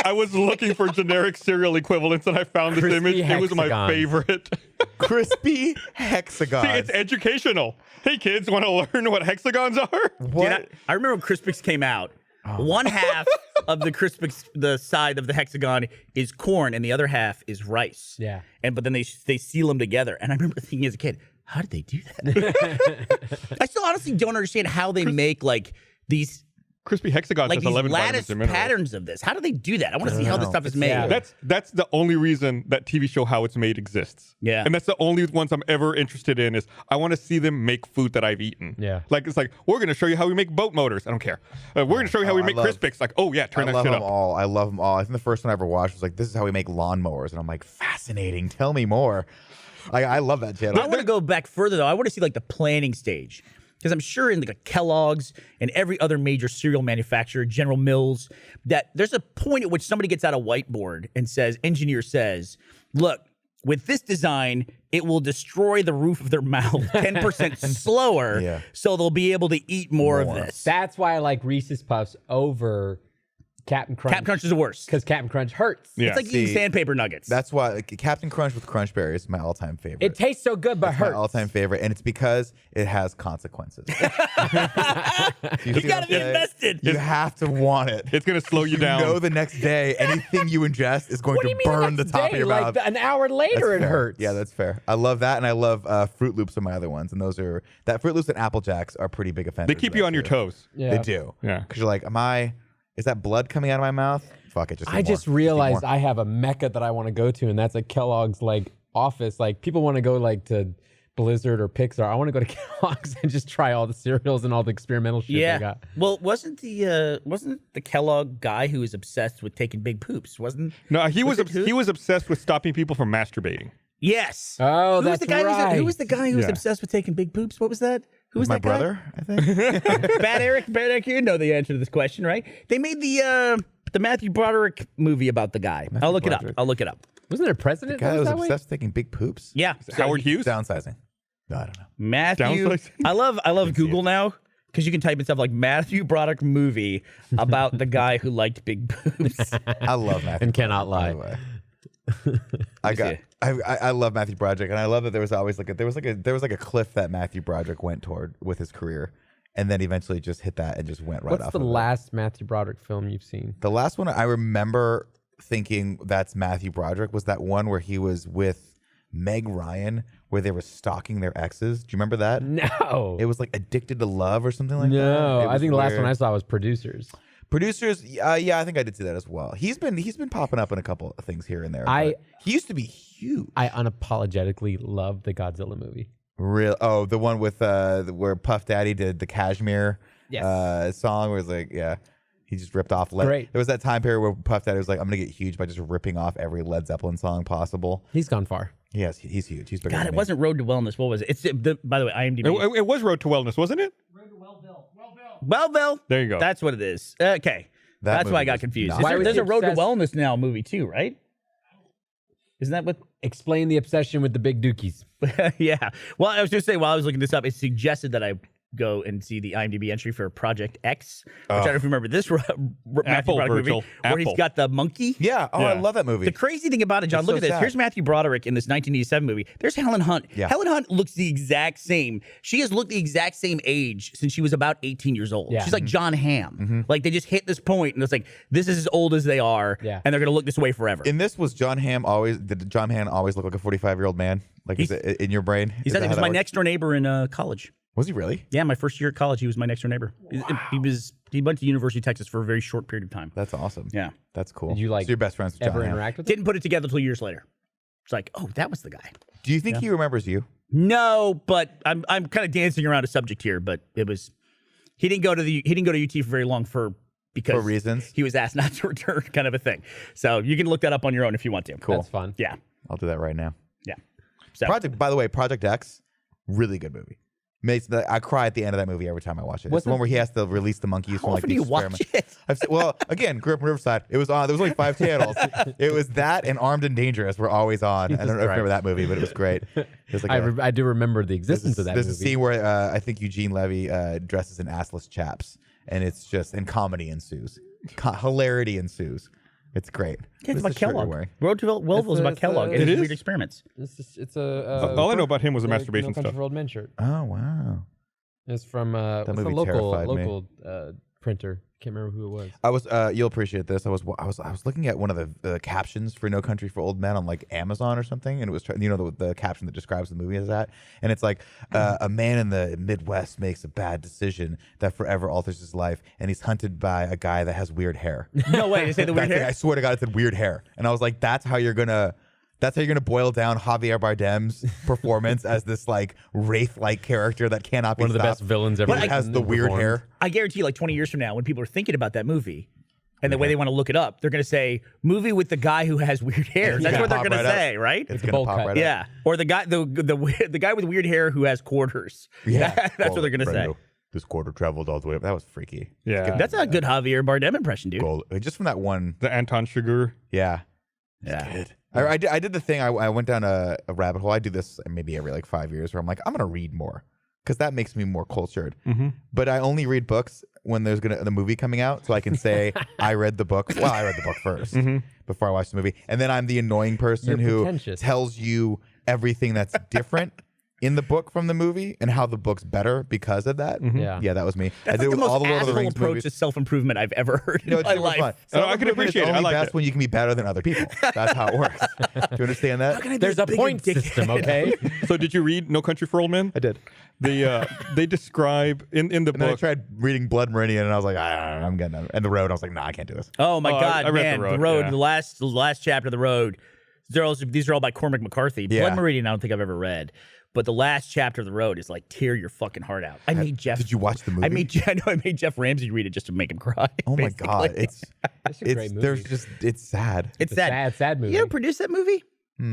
I was looking for generic cereal equivalents, and I found this Crispy image. It was my hexagons. favorite. crispy hexagons. See, it's educational. Hey, kids, want to learn what hexagons are? What? I remember when Crispix came out. One half of the Crispix, the side of the hexagon is corn, and the other half is rice. Yeah. But then they seal them together. And I remember thinking as a kid, how did they do that? I still honestly don't understand how they make like these Crispy hexagons like has these 11 lattice vitamins and minerals. patterns of this. How do they do that? I want to see how this stuff is made. yeah. That's the only reason that TV show How It's Made exists. Yeah. And that's the only ones I'm ever interested in is I want to see them make food that I've eaten. Yeah. Like it's like we're going to show you how we make boat motors. I don't care. We're going to show you how we I make love- Crispix. Like, oh yeah, turn I that love shit them up. all. I love them all. I think the first one I ever watched was like, this is how we make lawnmowers. And I'm like, fascinating. Tell me more. I love that channel. I want to go back further though. I want to see like the planning stage. Because I'm sure in like Kellogg's and every other major cereal manufacturer, General Mills, that there's a point at which somebody gets out a whiteboard and says, engineer says, look, with this design, it will destroy the roof of their mouth 10% slower, Yeah. so they'll be able to eat more of this. That's why I like Reese's Puffs over Captain Crunch. Captain Crunch is the worst. Because Captain Crunch hurts. Yeah. It's like eating See, sandpaper nuggets. That's why like, Captain Crunch with Crunch Berries is my all-time favorite. It tastes so good, but It's my hurts. all-time favorite, and it's because it has consequences. you gotta be invested. You have to want it. It's going to slow you You down. know the next day, anything you ingest is going What do to you mean burn the next top day? of your like mouth. an hour later, That's it fair. hurts. Yeah, that's fair. I love that, and I love Fruit Loops are my other ones, and those are that Fruit Loops and Apple Jacks are pretty big offenders. They keep you on your toes. Yeah. They do. Yeah. Because you're like, is that blood coming out of my mouth? Fuck it. I just realized I have a mecca that I want to go to, and that's a Kellogg's like office. Like people want to go like to Blizzard or Pixar. I want to go to Kellogg's and just try all the cereals and all the experimental shit they got. Well, wasn't the Kellogg guy who was obsessed with taking big poops? No, he was it who? he was obsessed with stopping people from masturbating. Yes. Oh, who was the that's guy right. Who was the guy who was Yeah. obsessed with taking big poops? What was that? Who was my that guy? brother, I think. Bad Eric, you know the answer to this question, right? They made the Matthew Broderick movie about the guy. I'll look Broderick. it up. I'll look it up. Wasn't there a president Guy that that was was that way? obsessed with taking big poops. Yeah. Howard Hughes? Downsizing. No, I don't know. Matthew. Downsizing? I love Google now because you can type in stuff like Matthew Broderick movie about the guy who liked big boobs. I love Matthew. And cannot Broderick, by lie. the way. I love Matthew Broderick, and I love that there was always like a cliff that Matthew Broderick went toward with his career, and then eventually just hit that and just went right What's off. the of it. last Matthew Broderick film you've seen? The last one I remember thinking that's Matthew Broderick was that one where he was with Meg Ryan, where they were stalking their exes. Do you remember that? No. It was like Addicted to Love or something like that. No. It I was think the last weird. one I saw was Producers. Producers, yeah, I think I did see that as well. He's been popping up in a couple of things here and there. I- but he used to be huge. I unapologetically love the Godzilla movie. The one with where Puff Daddy did the Kashmir Yes. song, where it's like, yeah, he just ripped off. Great. There was that time period where Puff Daddy was like, I'm gonna get huge by just ripping off every Led Zeppelin song possible. He's gone far. Yes, he's huge. He's bigger God, than it me. wasn't Road to Wellness. What was it? It's by the way, IMDb. It was Road to Wellness, wasn't it? Wellville. There you go. That's what it is. Okay. That That's why I movie got was confused. nuts. Why was There's he a Road to obsessed- Wellness now movie too, right? Isn't that what? Explain the obsession with the big dookies. Yeah. Well, I was just saying while I was looking this up, it suggested that I go and see the IMDb entry for Project X, which I don't know if you remember this Matthew Apple, Broderick movie Virgil. where he's Apple. got the monkey. Yeah. Oh, I Yeah. love that movie. The crazy thing about it, John, It's look so at this. sad. Here's Matthew Broderick in this 1987 movie. There's Helen Hunt. Yeah. Helen Hunt looks the exact same. She has looked the exact same age since she was about 18 years old. Yeah. She's like John Hamm. Like they just hit this point and it's like, this is as old as they are. Yeah. And they're going to look this way forever. In this, did John Hamm always look like a 45-year-old man? Like, is it in your brain? He said he was my next door neighbor in college. Was he really? Yeah, my first year at college, he was my next door neighbor. He went to University of Texas for a very short period of time. That's awesome. Yeah. That's cool. Did you like so your best friends with John ever Hamm. interact with him? Didn't put it together until years later. It's like, oh, that was the guy. Do you think he remembers you? No, but I'm kind of dancing around a subject here. But it was he didn't go to UT for very long because For reasons? he was asked not to return, kind of a thing. So you can look that up on your own if you want to. Cool. That's fun. Yeah, I'll do that right now. yeah. So By the way, Project X, really good movie. I cry at the end of that movie every time I watch it. What's It's the one where he has to release the monkeys from how like often the do you watch experiment. it? Well, again, grew up in Riverside. It was on. There was only 5 channels. It was that and Armed and Dangerous were always on. I don't know if you remember that movie, but it was great. It was like I do remember the existence of that there's movie. a scene where I think Eugene Levy dresses in assless chaps, and it's just and comedy ensues, hilarity ensues. It's great. Yeah, it's What's about the shirt you're Kellogg. wearing? Road to Wellville is about it's Kellogg. it and his is? weird experiments. It's a All I know about him was the No masturbation Country stuff. for Old Men shirt. Oh wow. It's from what's the movie local terrified me. printer. Can't remember who it was. I was you'll appreciate this. I was looking at one of the captions for No Country for Old Men on like Amazon or something, and it was the caption that describes the movie as that, and it's like a man in the Midwest makes a bad decision that forever alters his life, and he's hunted by a guy that has weird hair. No way. They say the weird I hair. swear to God, it said weird hair, and I was like, that's how you're gonna boil down Javier Bardem's performance as this like wraith-like character that cannot be One of the stopped. best villains ever. But has the weird performed. hair. I guarantee you, like 20 years from now, when people are thinking about that movie, and the way they want to look it up, they're going to say movie with the guy who has weird hair. That's gonna what they're pop going right to up. say, right? It's the gonna bowl pop cut. right up. Yeah, or the guy with weird hair who has quarters. Yeah, That's what they're going to say. This quarter traveled all the way up. That was freaky. Yeah. That's a good Javier Bardem impression, dude. Gold. Just from that one. The Anton Chigurh. Yeah. Yeah. Good. I did the thing. I went down a rabbit hole. I do this maybe every like 5 years where I'm like, I'm gonna read more because that makes me more cultured. Mm-hmm. But I only read books when there's the movie coming out, so I can say I read the book. Well, I read the book first before I watched the movie, and then I'm the annoying person You're who pretentious. tells you everything that's different in the book from the movie and how the book's better because of that. Yeah. That was me. That's I did like it the with all most the Lord of the asshole Rings approach movies. to self-improvement I've ever heard No, in it's my super life. fun. No, I can Self-improvement appreciate is it. I only like best it. when you can be better than other people. That's how it works. Do you understand that? There's a point system, okay? So did you read No Country for Old Men? I did. They describe in the And then I book. tried reading Blood Meridian, and I was like, I'm getting. And The Road, I was like, nah, I can't do this. Oh my Oh, God, I read man! The Road, yeah. the last chapter of The Road. These are all by Cormac McCarthy. Yeah. Blood Meridian, I don't think I've ever read, but the last chapter of The Road is like tear your fucking heart out. I made Jeff. Did you watch the movie? I made Jeff Ramsey read it just to make him cry. Oh my basically. God, it's a great movie. there's just it's sad. It's a sad. sad movie. You know who produced that movie?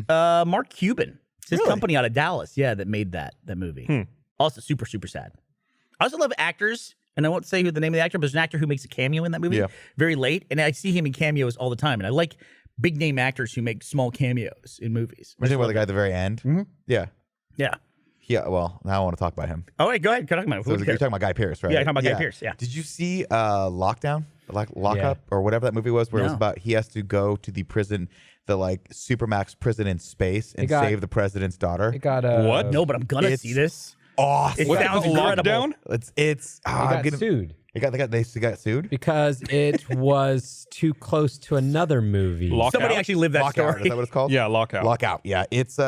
Mark Cuban. It's his company out of Dallas. Yeah, that made that movie. Also super, super sad. I also love actors, and I won't say who the name of the actor, but there's an actor who makes a cameo in that movie very late, and I see him in cameos all the time, and I like big name actors who make small cameos in movies. You're talking about the guy at the very end. Yeah, Yeah. yeah. Well, now I want to talk about him. Oh, wait, go ahead. Talk about it. So you're talking about Guy Pearce, right? Yeah, talking about Guy Pearce, yeah. Did you see Lockdown, Lockup, or whatever that movie was, where it was No. about he has to go to the prison, the like supermax prison in space, and got- save the president's daughter? It got What? No, but I'm gonna It's see this. Awesome. It What's sounds it called? incredible. Lockdown? It's It got sued They got sued. because it was too close to another movie. Lockout? Somebody actually lived that Lockout. story. Is that what it's called? Yeah, Lockout. Lockout. Yeah. It's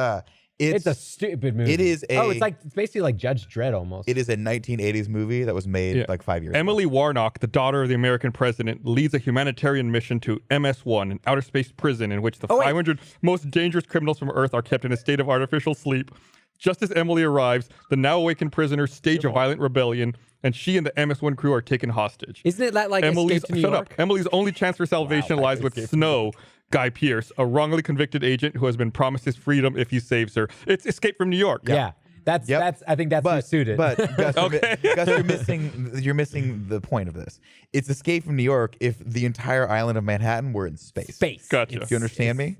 It's a stupid movie. It is Oh, a- it's basically like Judge Dredd almost. It is a 1980s movie that was made Yeah. like 5 years ago. Emily Warnock, the daughter of the American president, leads a humanitarian mission to MS-1, an outer space prison in which the 500 most dangerous criminals from Earth are kept in a state of artificial sleep. Just as Emily arrives, the now awakened prisoners stage a violent rebellion, and she and the MS-1 crew are taken hostage. Isn't it that like Emily's Escape to New shut York? up. Emily's only chance for salvation lies with Snow, Guy Pearce, a wrongly convicted agent who has been promised his freedom if he saves her. It's Escape from New York. Yeah. That's I think that's who suited. But Gus, Gus, you're missing the point of this. It's Escape from New York if the entire island of Manhattan were in space. space. Gotcha. Do you understand me?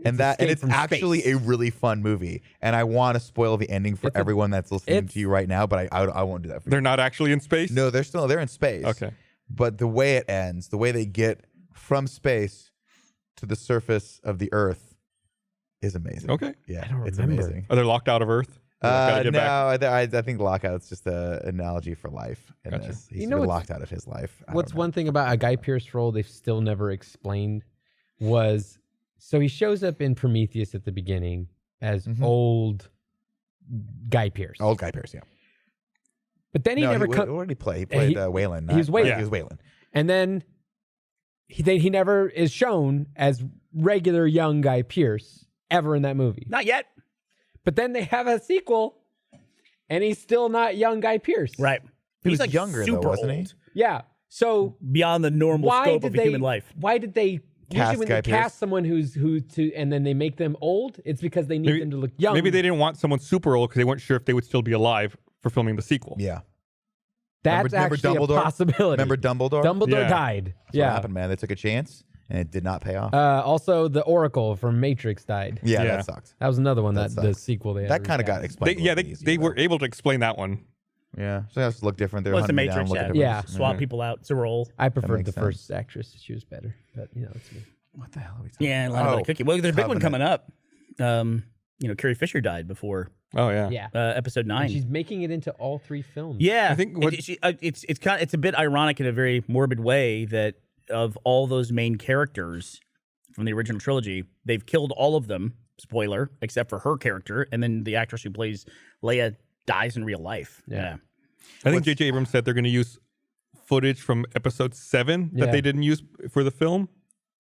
And Escape it's from actually space. a really fun movie. And I want to spoil the ending for everyone that's listening to you right now, but I won't do that for you. They're not actually in space? No, they're in space. Okay. But the way it ends, the way they get from space to the surface of the Earth is amazing. Okay. Yeah, don't it's remember. amazing. Are they locked out of Earth? Gotta get back. No, I think Lockout's just an analogy for life. In Gotcha. this. He's You know been what's- locked out of his life. I What's don't know. one thing about a Guy Pearce role they've still never explained was so he shows up in Prometheus at the beginning as old Guy Pearce. Old Guy Pearce, yeah. But then he No, never what comes. did he play? He played Waylon. he was Waylon. Yeah. He was Waylon. And then he never is shown as regular young Guy Pearce ever in that movie. Not yet. But then they have a sequel, and he's still not young Guy Pearce. Right. He He's was like younger, though, super wasn't he? old. Yeah. So Beyond the normal why scope did of a they? human life. Why did they? Cast Usually when Guy they Pearce? cast someone and then they make them old, it's because they need them to look young. Maybe they didn't want someone super old because they weren't sure if they would still be alive for filming the sequel. Yeah. That's Remember actually a Dumbledore? possibility. Remember Dumbledore? Dumbledore Yeah. died. That's Yeah. what happened, man. They took a chance, and it did not pay off. Also, the Oracle from Matrix died. yeah, Yeah. that sucks. That was another one That that the sucks. sequel they had That kind of got recast. explained. They were able to explain that one. Yeah, so it has to look different. They're What's the hunting me down, Matrix? looking Yeah. different. Yeah. Swap people out. It's a role. I preferred makes the first actress. She was better, but it's me. What the hell are we talking Yeah, a lot about? of cookie. Well, there's a big one Covenant. coming up. Carrie Fisher died before Oh yeah. Yeah. episode 9. And she's making it into all 3 films. Yeah, I think what- it's a bit ironic in a very morbid way that of all those main characters from the original trilogy, they've killed all of them. Spoiler, except for her character, and then the actress who plays Leia dies in real life. Yeah. I think J.J. Abrams said they're going to use footage from episode 7 that Yeah. they didn't use for the film,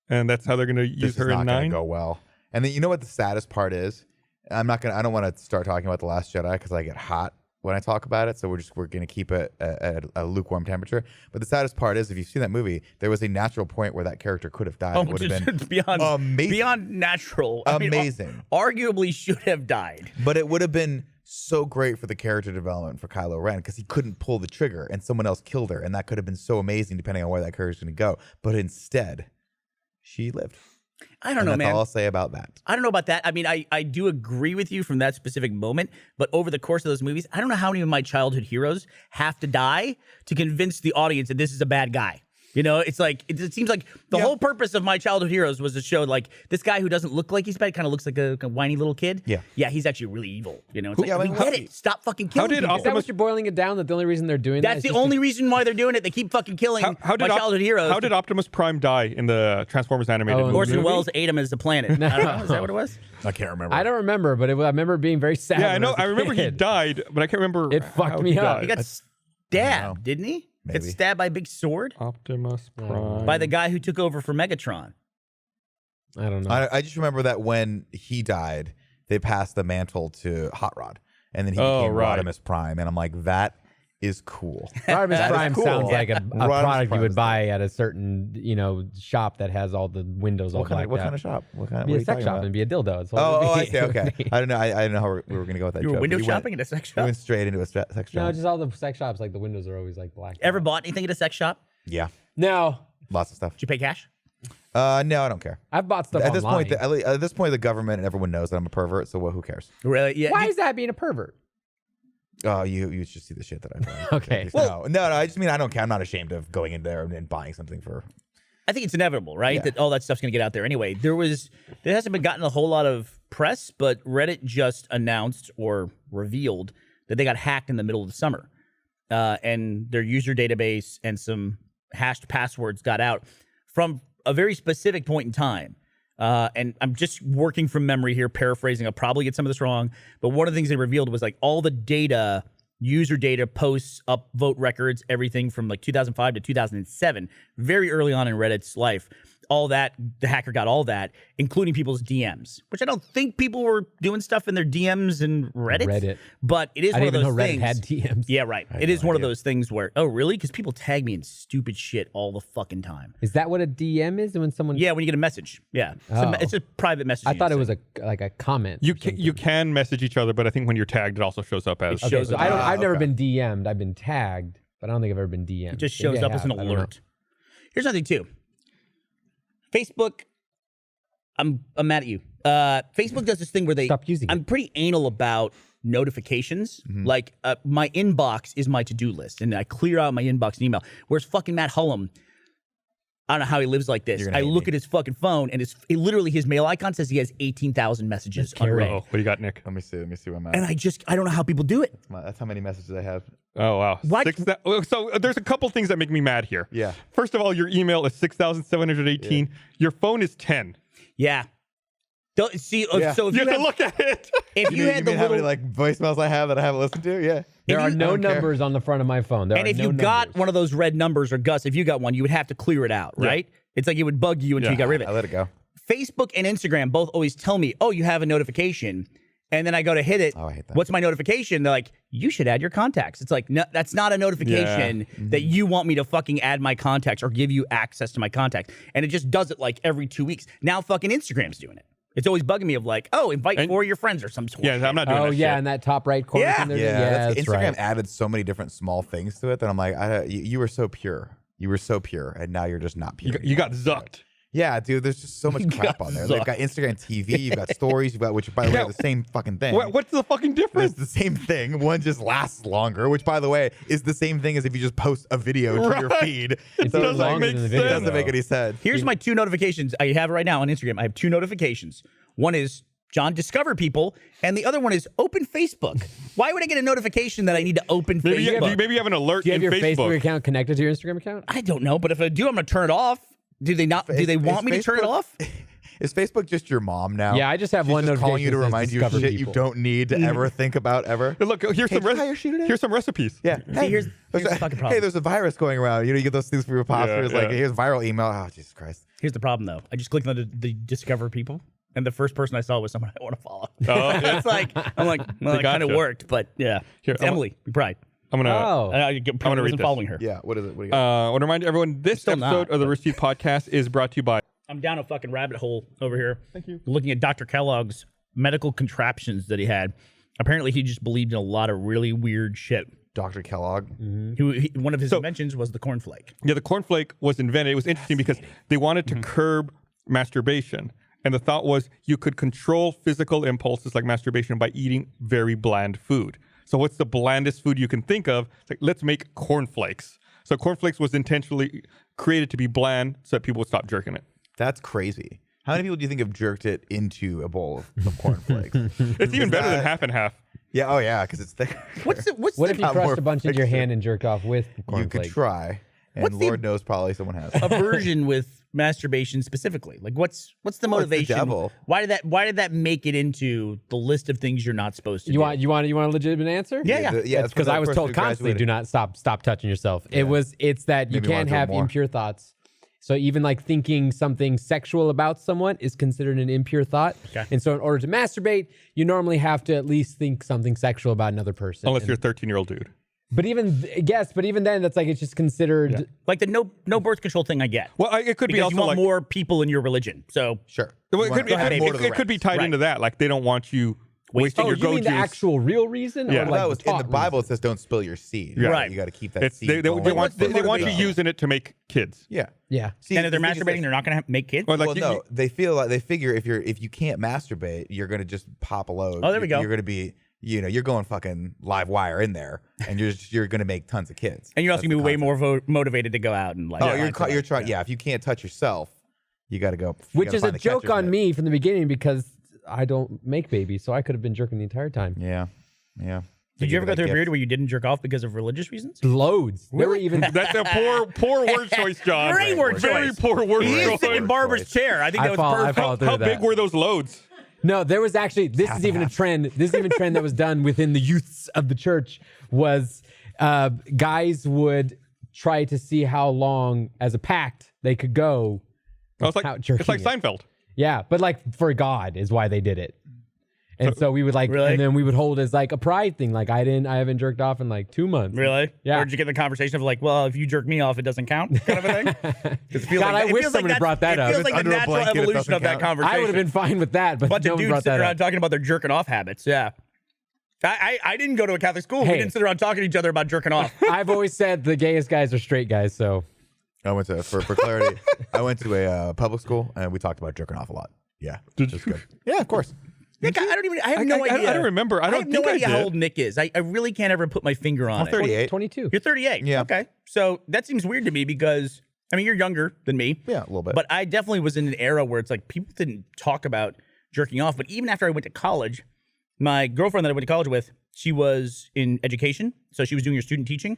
and that's how they're going to This use is her not in gonna 9. go well. And then you know what the saddest part is? I don't want to start talking about The Last Jedi because I get hot when I talk about it. So we're going to keep it at a lukewarm temperature. But the saddest part is, if you've seen that movie, there was a natural point where that character could have died. Oh, It would have been beyond amazing. beyond natural. I mean, Amazing. arguably should have died. But it would have been so great for the character development for Kylo Ren because he couldn't pull the trigger and someone else killed her. And that could have been so amazing depending on where that character's going to go. But instead, she lived. I don't know, That's man. all I'll say about that. I don't know about that. I mean, I do agree with you from that specific moment, but over the course of those movies, I don't know how many of my childhood heroes have to die to convince the audience that this is a bad guy. It's like it seems like the whole purpose of my childhood heroes was to show like this guy who doesn't look like he's bad, kind of looks like a whiny little kid. Yeah, he's actually really evil. It's like, Yeah, we like, get it. Stop fucking killing did people. Is that what you're boiling it down? That the only reason they're doing That's that? the is just only reason why they're doing it. They keep fucking killing How did my childhood heroes. How did Optimus Prime die in the Transformers animated Oh, movie? Orson movie? Welles ate him as the planet? I don't know. Is that what it was? I can't remember. I don't remember, but I remember it being very sad. Yeah, when I know. was a I remember he kid. died, but I can't remember. It fucked how me he up. died. He got stabbed, didn't he? Got Maybe. stabbed by a big sword Optimus Prime. by the guy who took over for Megatron. I don't know. I just remember that when he died, they passed the mantle to Hot Rod, and then he Oh, became right. Rodimus Prime, and I'm like, that is cool. Rodimus That is Prime cool. sounds like a Rodimus product you Prime would is buy at a certain, shop that has all the windows all What kind blacked out. of shop? What kind of? Be What are a you sex talking shop about? and be a dildo. That's what it Oh, would I be. see. Okay, I don't know. I didn't know how we were going to go with that. You were joke, window but you shopping at a sex We shop? went straight into a sex shop. No, just all the sex shops. Like the windows are always like black. Ever bought anything at a sex shop? Yeah, No, lots of stuff. Did you pay cash? No, I don't care. I've bought stuff At this online. point, at this point, the government and everyone knows that I'm a pervert. So who cares? Really? Yeah. Why is that being a pervert? Oh, you should see the shit that I buy. Okay. No, I just mean I don't care. I'm not ashamed of going in there and buying something for. I think it's inevitable, right? Yeah. That all that stuff's going to get out there anyway. There hasn't been gotten a whole lot of press, but Reddit just announced or revealed that they got hacked in the middle of the summer. And their user database and some hashed passwords got out from a very specific point in time. And I'm just working from memory here, paraphrasing. I'll probably get some of this wrong. But one of the things they revealed was like all the data, user data, posts, upvote records, everything from like 2005 to 2007, very early on in Reddit's life. All that, the hacker got all that, including people's DMs, which I don't think people were doing stuff in their DMs in Reddit. But it is I one of didn't even those know Reddit things. had DMs. Yeah, right. It is one of those things where, oh, really? Because people tag me in stupid shit all the fucking time. Is that what a DM is? When someone? Yeah, when you get a message. Yeah. Oh. It's a private message. I thought it was a comment. You or something. can message each other, but I think when you're tagged, it also shows up as. It Okay, shows so up. I've never okay. been DM'd. I've been tagged, but I don't think I've ever been DM'd. It just Maybe shows I up as an have, I don't know. alert. Here's another thing, too. Facebook, I'm mad at you. Facebook does this thing where Stop using it. I'm pretty anal about notifications. Mm-hmm. Like, my inbox is my to-do list, and I clear out my inbox and email. Whereas fucking Matt Hullum, I don't know how he lives like this. You're gonna I hate look me. at his fucking phone, and literally his mail icon says he has 18,000 messages unread. Oh, what do you got, Nick? Let me see where I'm at. And I don't know how people do it. That's how many messages I have. Oh wow! What? So there's a couple things that make me mad here. Yeah. First of all, your email is 6,718. Your phone is 10. Yeah. See, Yeah. so if You you have to have, look at it. if you had the mean how many little, like voicemails I have that I haven't listened to? Yeah. There are you- no I don't care. numbers on the front of my phone. and if you got one of those red numbers, or Gus, if you got one, you would have to clear it out, right? It's like it would bug you until you got rid of I it. let it go. Facebook and Instagram both always tell me, oh, you have a notification. And then I go to hit it. Oh, I hate that. What's my notification? They're like, you should add your contacts. It's like, no, that's not a notification that you want me to fucking add my contacts or give you access to my contacts. And it just does it like every 2 weeks. Now fucking Instagram's doing it. It's always bugging me of like, oh, invite 4 of your friends or some sort. Yeah, I'm not doing Oh that yeah, shit. in that top right corner. Yeah. thing there. Yeah, that's Instagram right. added so many different small things to it that I'm like, you were so pure. You were so pure, and now you're just not pure. You got zucked. Yeah, dude, there's just so much crap on there. They've got Instagram TV, you've got stories, you've got, which by the way, are the same fucking thing. What's the fucking It's difference? the same thing. One just lasts longer, which by the way is the same thing as if you just post a video to your feed. It's So even doesn't longer make than the sense. video. it doesn't make any sense. Here's my 2 notifications. I have it right now on Instagram. I have 2 notifications. One is John discover people, and the other one is open Facebook. Why would I get a notification that I need to open Maybe you, Facebook? maybe you have an alert Do you have in your Facebook Facebook. account connected to your Instagram account? I don't know, but if I do, I'm gonna turn it off. Do they not? Do they want me to turn it Facebook- off? Is Facebook just your mom now? Yeah, I just have She's one just calling you to notification that remind says you of discover shit you people. don't need to ever think about ever. Hey, look, here's Hey, some did you tie your shoe today? here's some recipes. Yeah. See, here's the fucking problem. Hey, there's a virus going around. You know, you get those things from your pastors. Yeah, Like, yeah. here's viral email. Oh, Jesus Christ. Here's the problem, though. I just clicked on the discover people, and the first person I saw was someone I want to follow. Oh, yeah. It's like I'm like, well, it kind of gotcha. worked, but yeah. Here, It's I'm- Emily McBride. I'm gonna. Oh. I gonna read wasn't this. following her. Yeah. What is it? What do you got? I want to remind everyone this still episode not, of the but- Rooster Teeth podcast is brought to you by. I'm down a fucking rabbit hole over here. Thank you. Looking at Dr. Kellogg's medical contraptions that he had. Apparently, he just believed in a lot of really weird shit. Dr. Kellogg. One of his inventions was the cornflake. Yeah, the cornflake was invented. It was interesting because they wanted to curb masturbation. And the thought was you could control physical impulses like masturbation by eating very bland food. So what's the blandest food you can think of? It's like, let's make cornflakes. So cornflakes was intentionally created to be bland so that people would stop jerking it. That's crazy. How many people do you think have jerked it into a bowl of cornflakes? It's even better than half and half. Yeah. Oh, yeah. Because it's thick. What's What the if you got more crushed a bunch in your fixture. hand and jerked off with You could cornflakes? try, and What's the- Lord knows probably someone has. aversion with masturbation specifically? Like, what's the Oh, it's the motivation? devil. Why did that make it into the list of things you're not supposed to You do? want a legitimate answer? Yeah, yeah. Yeah, Because I was told constantly, do not stop touching yourself. It's that you Maybe wanna can't do it have more. impure thoughts. So even like thinking something sexual about someone is considered an impure thought. Okay. And so in order to masturbate, you normally have to at least think something sexual about another person. Unless And- you're a 13-year-old dude. but even then, that's like it's just considered. Like the no birth control thing, I get. Well, it could be Because also you want like more people in your religion. So Sure. Well, You it wanna could be, add more to the it could be ranks. tied Right. into that. Like they don't want you wasting Oh, your you go mean the juice. actual real reason? Yeah. Or Well, like that was, in the taught Bible, it reason? says don't spill your seed. Yeah. Right. You got to keep that It's, seed. they going. want the they want you motivation? using it to make kids. Yeah. Yeah. See, and if they're the thing is masturbating, this- they're not going to make kids. Or like Well, you- no, they figure if you can't masturbate, you're gonna just pop a load. Oh, there we go. You're gonna be, you're going fucking live wire in there, and you're gonna make tons of kids. And you're also That's going to be the way concept. more motivated to go out and like. Oh, find you're somebody. trying. Yeah, if you can't touch yourself, you got to go. you Which gotta is a find the joke catcher's on mitt. me from the beginning because I don't make babies, so I could have been jerking the entire time. Yeah, yeah. Did you ever go that through a gift. period where you didn't jerk off because of religious reasons? Loads. There were even. That's a poor word choice, John. Great word Very choice. poor word He choice. is sitting in Barbara's choice. chair. I think that was I perfect. followed through How that. big were those loads? No, there was actually this is even a trend. This is even a trend that was done within the youths of the church. Was guys would try to see how long, as a pact, they could go It's without like jerking. it's like it. Seinfeld. Yeah, but like for God is why they did it. And so we would like, Really? and then we would hold as like a pride thing. Like I haven't jerked off in like 2 months. Really? Yeah. Or did you get the conversation of like, well, if you jerk me off, it doesn't count, kind of a thing? 'Cause it feels God, I it wish feels someone had that's- brought that up. It feels like the Under a natural blanket, it evolution doesn't of that count. conversation. I would have been fine with that, but a bunch no of one dudes brought sitting that around up. talking about their jerking off habits. Yeah. I didn't go to a Catholic school. Hey. We didn't sit around talking to each other about jerking off. I've always said the gayest guys are straight guys, so I went to for clarity. I went to a public school, and we talked about jerking off a lot. Yeah, Did it was you? good. Yeah, of course. Nick, I have no idea. I don't remember. I don't have think no I idea how did. old Nick is. I really can't ever put my finger on I'm it. 38. 22. You're 38. Yeah. Okay. So that seems weird to me because, I mean, you're younger than me. Yeah, a little bit. But I definitely was in an era where it's like people didn't talk about jerking off. But even after I went to college, my girlfriend that I went to college with, she was in education. So she was doing her student teaching.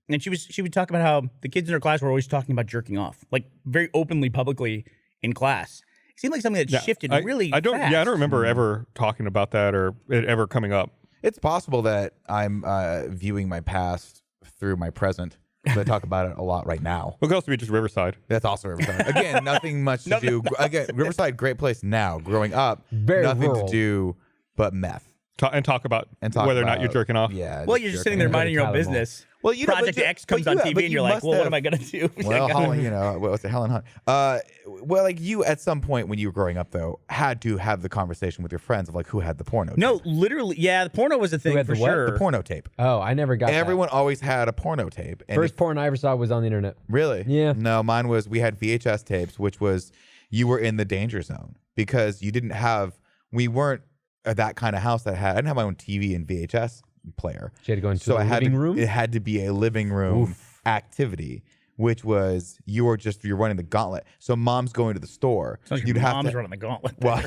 And she would talk about how the kids in her class were always talking about jerking off, like very openly, publicly in class. seemed like something that shifted really I don't. fast. Yeah, I don't remember ever talking about that or it ever coming up. It's possible that I'm viewing my past through my present. I talk about it a lot right now. It could also be just Riverside. That's also Riverside. Again, nothing much to do. Again, Riverside, great place now. Growing up, Very nothing rural. to do but meth. Talk about whether or not you're jerking off. Yeah. Well, you're just sitting there minding your own Tyler Moore. business. Well, you know, Project X comes on TV, and you're like, well, what am I going to do? Well, Holly, you know, what was it, Helen Hunt? Well, like you, at some point when you were growing up, though, had to have the conversation with your friends of like who had the porno. No, tape. literally, yeah, the porno was a thing had for the what? sure. The porno tape. Oh, I never got Everyone always had a porno tape. that. First porn I ever saw was on the internet. Really? Yeah. No, mine was, we had VHS tapes, which was you were in the danger zone because you didn't have, we weren't that kind of house that had, I didn't have my own TV and VHS player. She had to go into So a living room? It had to be a living room activity, which was you're running the gauntlet. So mom's going to the store. Sounds like You'd your have mom's to. running the gauntlet. Well,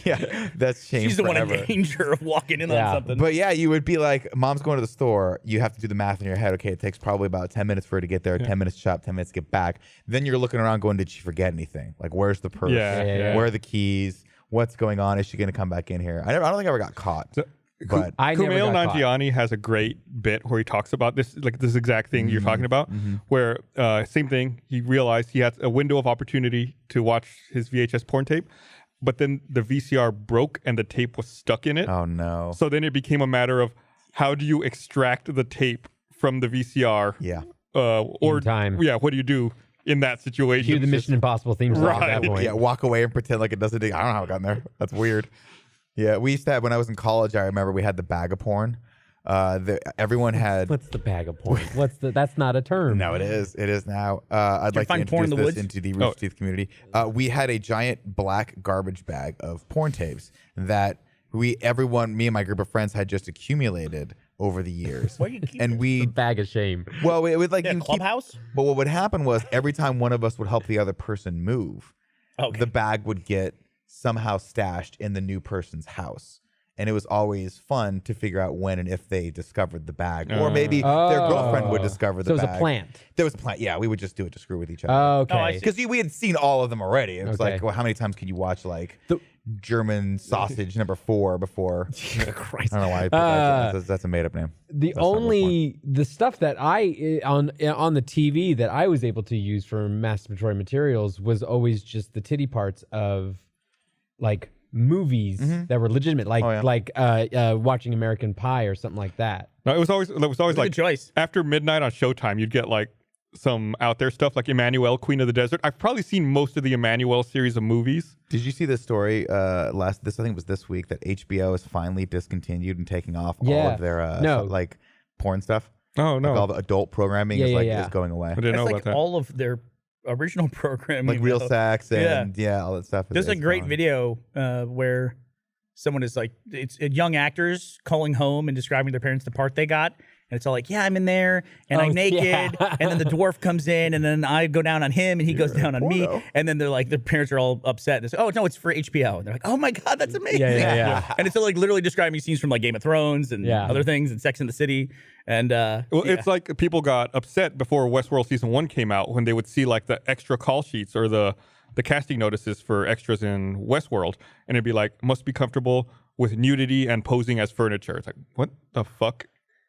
yeah, that's changed. She's the one forever. in danger of walking in on Yeah. something. But yeah, you would be like, mom's going to the store. You have to do the math in your head. Okay, it takes probably about 10 minutes for her to get there, 10 minutes to shop, 10 minutes to get back. Then you're looking around going, did she forget anything? Like, where's the purse? Yeah. Where are the keys? What's going on? Is she going to come back in here? I don't think I ever got caught. But I never Kumail got caught. Nanjiani has a great bit where he talks about this, like this exact thing you're talking about, where same thing. He realized he had a window of opportunity to watch his VHS porn tape, but then the VCR broke and the tape was stuck in it. oh no. So then it became a matter of how do you extract the tape from the VCR? Yeah. Or In time. Yeah, what do you do in that situation? Cue the Mission Impossible theme song at that Right. point. Yeah, walk away and pretend like it doesn't. I don't know how it got in there. That's weird. Yeah, we used to have, when I was in college, I remember we had the bag of porn. Everyone had. What's the bag of porn? That's not a term. No, it is. It is now. I'd like to find porn in introduce the this woods? into the Rooster Teeth community. We had a giant black garbage bag of porn tapes that me and my group of friends had just accumulated over the years. Where you keep and we, Bag of shame. well, it would like Yeah, you keep- clubhouse? but what would happen was every time one of us would help the other person move, Okay. the bag would get somehow stashed in the new person's house. And it was always fun to figure out when and if they discovered the bag. Or maybe their girlfriend would discover the So it bag. was a plant. There was a plant. Yeah, we would just do it to screw with each other. Okay. Oh, I see. Because we had seen all of them already. It's Okay. like, well, how many times can you watch like German sausage number 4 before? Christ. I don't know why I put that. That's a made up name. The That's not only the stuff that I on the TV that I was able to use for masturbatory materials was always just the titty parts of like movies that were legitimate, like watching American Pie or something like that. No, it was always Good like choice. after midnight on Showtime, you'd get like some out there stuff like Emmanuel, Queen of the Desert. I've probably seen most of the Emmanuel series of movies. Did you see this story I think it was this week, that HBO is finally discontinued and taking off all Yeah. of their No. like porn stuff? Oh no, Like all the adult programming is going away. I didn't know That's about like that. all of their original programming. Like real though. sex and all that stuff. There's a is great gone. video where someone is like, it's young actors calling home and describing their parents the part they got. And it's all like, yeah, I'm in there and I'm naked. yeah. And then the dwarf comes in and then I go down on him and he goes down on me. porno. And then they're like, their parents are all upset. They say, oh, no, it's for HBO. And they're like, oh my God, that's amazing. Yeah. And it's like literally describing scenes from like Game of Thrones and other things and Sex in the City. And Well, it's like people got upset before Westworld season 1 came out when they would see like the extra call sheets or the casting notices for extras in Westworld, and it'd be like, must be comfortable with nudity and posing as furniture. It's like, what the fuck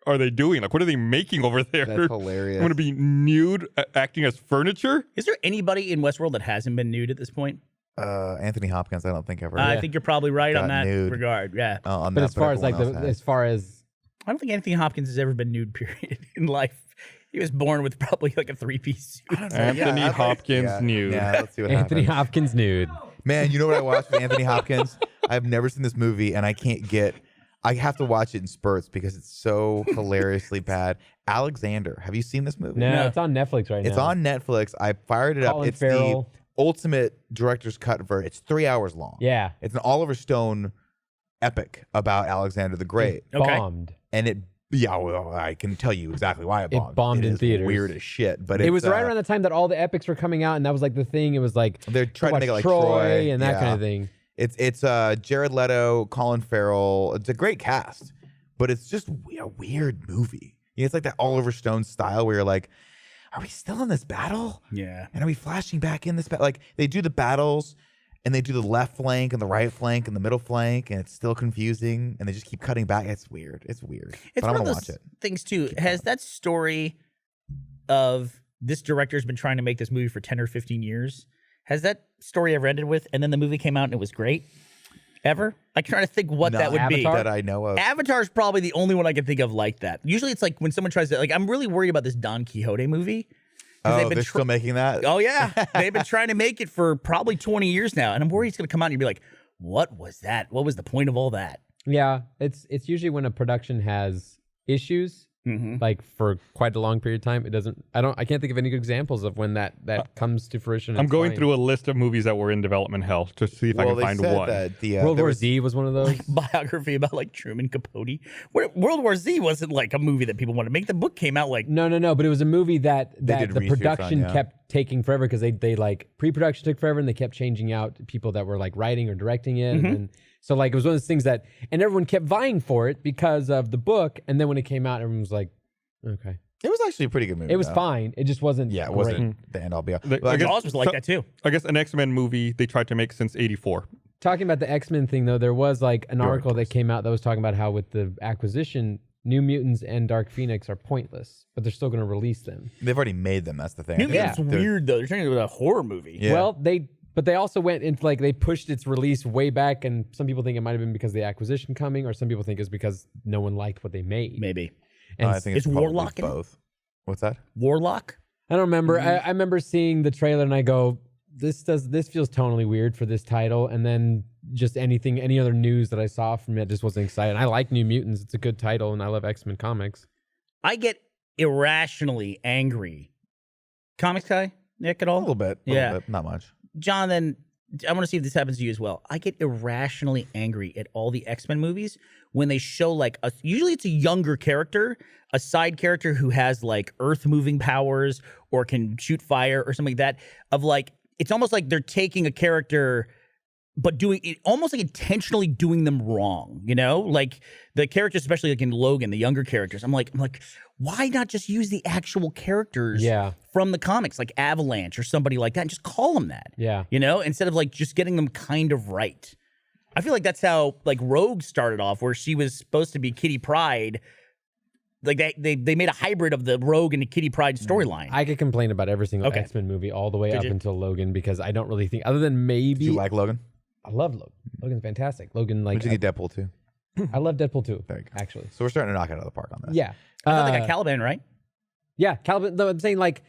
are they doing? Like, what are they making over there? That's hilarious. I'm gonna be nude acting as furniture. is there anybody in Westworld that hasn't been nude at this point? Anthony Hopkins, I don't think ever. I think you're probably right Got on that nude. regard. Yeah. On But that, as far as like everyone else has. as far as I don't think Anthony Hopkins has ever been nude, period, in life. He was born with probably like a 3-piece suit. Anthony Hopkins nude. Yeah, let's see what Anthony happens. Hopkins nude. Man, you know what I watched with Anthony Hopkins? I've never seen this movie, and I have to watch it in spurts because it's so hilariously bad. Alexander, have you seen this movie? No, No. it's on Netflix right now. It's on Netflix. I fired it Colin up. It's Farrell. the ultimate director's cut version. It's 3 hours long. Yeah. It's an Oliver Stone epic about Alexander the Great. Okay. Bombed. And well, I can tell you exactly why it bombed. bombed in is theaters. Weird as shit. But It was right around the time that all the epics were coming out, and that was like the thing. It was like they're trying to watch make it like Troy and that Yeah. kind of thing. It's Jared Leto, Colin Farrell. It's a great cast, but it's just a weird movie. You know, it's like that Oliver Stone style where you're like, are we still in this battle? Yeah. And are we flashing back in this battle? Like they do the battles and they do the left flank and the right flank and the middle flank, and it's still confusing, and they just keep cutting back. It's weird. It's weird. It's but I'm one of gonna those watch it. things too. Has that story of this director's been trying to make this movie for 10 or 15 years? Has that story ever ended with, and then the movie came out and it was great? Ever? I'm trying to think what that would be. That I know of. Avatar's probably the only one I can think of like that. Usually it's like when someone tries to, like, I'm really worried about this Don Quixote movie. Oh, they're still making that? Oh, yeah. They've been trying to make it for probably 20 years now. And I'm worried it's going to come out and you'll be like, what was that? What was the point of all that? Yeah, it's usually when a production has issues, like for quite a long period of time. It doesn't. I can't think of any good example of when that comes to fruition. I'm going through a list of movies that were in development hell to see if I can find one. That World War Z was one of those. Biography about like Truman Capote. World War Z wasn't like a movie that people wanted to make. The book came out like No, but it was a movie that did the research production on, yeah. kept taking forever because they like pre-production took forever and they kept changing out people that were like writing or directing it. And then, so like it was one of those things that, and everyone kept vying for it because of the book. And then when it came out, everyone was like, okay. It was actually a pretty good movie. It was though. fine. It just wasn't. Yeah, it great. wasn't the end all be all. I Like, guess- Jaws was like that too. I guess an X-Men movie they tried to make since '84. Talking about the X-Men thing though, there was like an article that came out that was talking about how with the acquisition, New Mutants and Dark Phoenix are pointless, but they're still going to release them. they've already made them. That's the thing. New I think Mutants they're- weird though. They're turning into a horror movie. Yeah. Well, they also went into like they pushed its release way back, and some people think it might have been because of the acquisition coming, or some people think it's because no one liked what they made. Maybe. And I think it's Is probably Warlock in it? both. What's that? Warlock? I don't remember. I remember seeing the trailer and I go, this feels tonally weird for this title. And then just any other news that I saw from it just wasn't exciting. I like New Mutants. It's a good title, and I love X-Men comics. I get irrationally angry. Comics guy? Nick at all? A little bit. Yeah. Little bit, not much. John, then I want to see if this happens to you as well. I get irrationally angry at all the X-Men movies when they show like usually it's a younger character, a side character who has like earth moving powers or can shoot fire or something like that. Of like, it's almost like they're taking a character but doing it almost like intentionally doing them wrong, you know? Like the characters, especially like in Logan, the younger characters. I'm like, why not just use the actual characters from the comics, like Avalanche or somebody like that, and just call them that? Yeah. You know, instead of like just getting them kind of right. I feel like that's how like Rogue started off, where she was supposed to be Kitty Pryde. Like they made a hybrid of the Rogue and the Kitty Pryde storyline. I could complain about every single Okay. X-Men movie all the way up you? until Logan, because I don't really think, other than maybe, Do you like Logan? I love Logan. Logan's fantastic. Logan, like, Would you get Deadpool too? I love Deadpool too, There you go. actually. So we're starting to knock it out of the park on this. Yeah. I thought they got Caliban right. Yeah, Caliban. No, I'm saying like It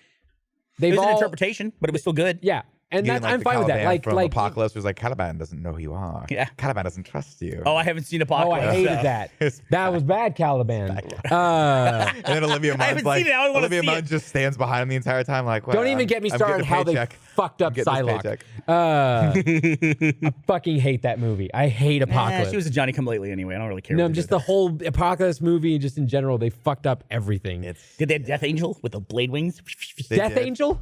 they've was an all interpretation, but it was still good. Yeah, and You that's, didn't I'm the fine with that. Caliban from Like Apocalypse was like, Caliban doesn't know who you are. Yeah. Caliban doesn't trust you. Oh, I haven't seen oh, Apocalypse. I hated so. that. It's That was bad, Caliban. And then Olivia Munn's haven't like, seen it. I wanna Olivia see Munn it. just stands behind him the entire time. Like, well, Don't even get me I'm started on getting how the they paycheck. fucked up I'm getting this Psylocke. paycheck. I fucking hate that movie. I hate Apocalypse. She was a Johnny Come Lately anyway. I don't really care. No, what they just did. the whole Apocalypse movie, just in general, they fucked up everything. Did they have Death Angel with the blade wings? They Death did. Yeah. Angel?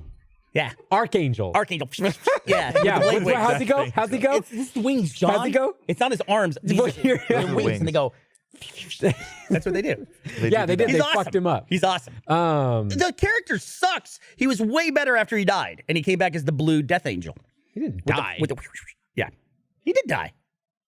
Archangel. Archangel. Yeah. Yeah, with the blade wings. how's he go? How's he go? It's his wings, John. How's he go? It's not his arms. These Well, are here- they're Those are wings, wings. and they go. That's what they do. Yeah, they do did. that. They He's fucked awesome. him up. He's awesome. The character sucks. He was way better after he died, and he came back as the blue Death Angel. He didn't With die. yeah, he did die.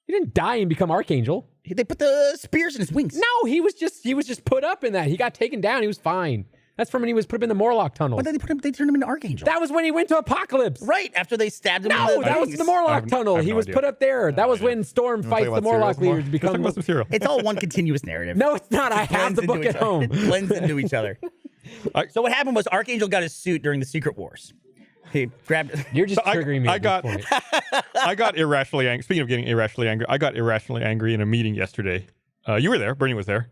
He didn't die and become Archangel. They put the spears in his wings. No, he was just put up in that. He got taken down. He was fine. That's from when he was put up in the Morlock tunnel. But then they turned him into Archangel. That was when he went to Apocalypse. right after they stabbed him. No, in the that was wings. the Morlock I have tunnel. no he was idea. put up there. That was when Storm talk fights the about Morlock serials more? leaders to Let's talk become. about some cereal. It's all one continuous narrative. No, it's not. I have Blends the book into at each other. home. It blends into each other. So what happened was Archangel got his suit during the Secret Wars. He grabbed. You're just I- triggering me. I at got- this point. I got irrationally angry. Speaking of getting irrationally angry, I got irrationally angry in a meeting yesterday. You were there. Bernie was there.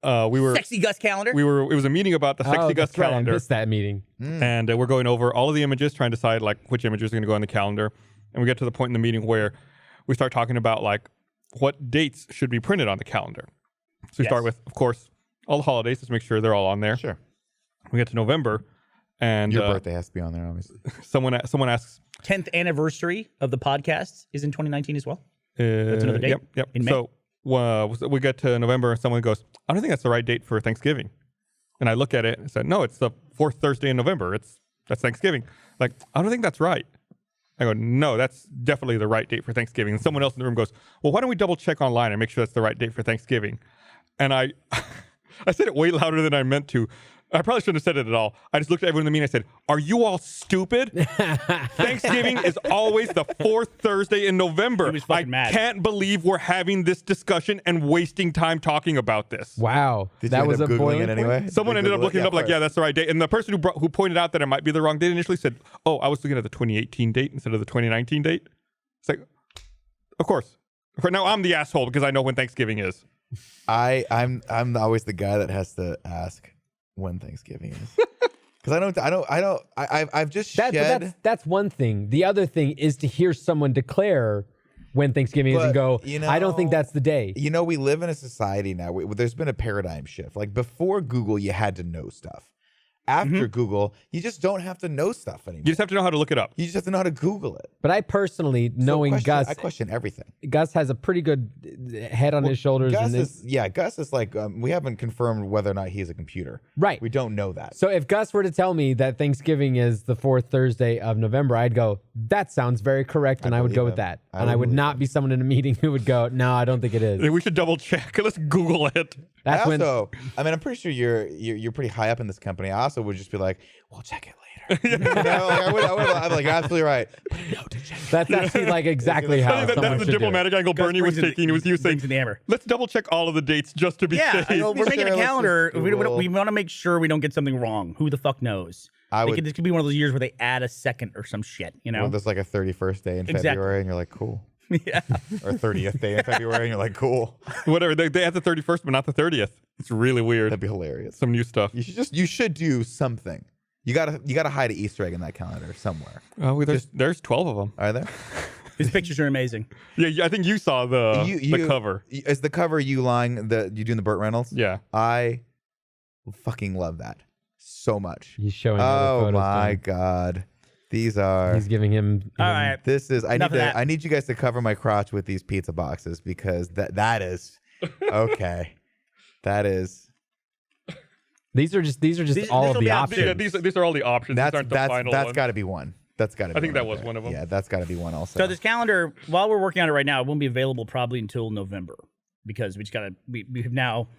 We were. Sexy Gus calendar. It was a meeting about the Sexy Oh, Gus that's right. I calendar, missed that meeting. and we're going over all of the images, trying to decide like which images are going to go on the calendar. And we get to the point in the meeting where we start talking about like what dates should be printed on the calendar. So we start with, of course, all the holidays. Let's make sure they're all on there. Sure. We get to November, and Your birthday has to be on there, obviously. someone asks, 10th anniversary of the podcast is in 2019 as well. That's another date? Yep. In May? So we get to November, and someone goes, "I don't think that's the right date for Thanksgiving." And I look at it and said, no, it's the 4th Thursday in November. That's Thanksgiving. Like, I don't think that's right. I go, no, that's definitely the right date for Thanksgiving. And someone else in the room goes, well, why don't we double check online and make sure that's the right date for Thanksgiving? And I said it way louder than I meant to. I probably shouldn't have said it at all. I just looked at everyone in the meeting and I said, are you all stupid? Thanksgiving is always the 4th Thursday in November. He was fucking mad. Can't believe we're having this discussion and wasting time talking about this. Wow. Did that you was end a up Googling boiling it point? anyway? Someone ended up looking it up like, yeah, that's the right date. And the person who pointed out that it might be the wrong date initially said, oh, I was looking at the 2018 date instead of the 2019 date. It's like, of course. Now I'm the asshole because I know when Thanksgiving is. I'm always the guy that has to ask when Thanksgiving is. Because I've just shed. That's one thing. The other thing is to hear someone declare when Thanksgiving is and go, I don't think that's the day. You know, we live in a society now where there's been a paradigm shift. Like before Google, you had to know stuff. After Google, you just don't have to know stuff anymore. You just have to know how to look it up. You just have to know how to Google it. But I personally, knowing Gus, I question everything. Gus has a pretty good head on his shoulders. Gus is like, we haven't confirmed whether or not he's a computer. Right. We don't know that. So if Gus were to tell me that Thanksgiving is the 4th Thursday of November, I'd go, that sounds very correct, and I would go with that. And I would not be someone in a meeting who would go, no, I don't think it is. We should double check. Let's Google it. That's I'm pretty sure you're pretty high up in this company. I also would just be like, we'll check it later. I'm like, you're absolutely right. But no to check. That's actually like exactly how That's someone the should diplomatic angle Bernie was taking. He was saying, to the hammer. let's double check all of the dates just to be safe. I know, we're making a Let's just calendar. We Google. want to make sure we don't get something wrong. Who the fuck knows? This could be one of those years where they add a second or some shit, you know? Well, there's like a 31st day in Exactly. February, and you're like, cool. Yeah. Or 30th day in February, and you're like, cool. Whatever. They have the 31st, but not the 30th. It's really weird. That'd be hilarious. Some new stuff. You should do something. You gotta hide an Easter egg in that calendar somewhere. Oh, there's 12 of them. Are there? His pictures are amazing. Yeah, I think you saw the cover. Is the cover you doing the Burt Reynolds? Yeah. I fucking love that so much. He's showing. Oh my god, these are. He's giving him. All right. This is. Enough of that. I need you guys to cover my crotch with these pizza boxes because that is okay. That is. These are just all of the options. Yeah, these are all the options. These aren't the final That's ones. got to be one. That's got to be. I think one that was there. one of them. Yeah, that's got to be one also. So this calendar, while we're working on it right now, it won't be available probably until November because we have now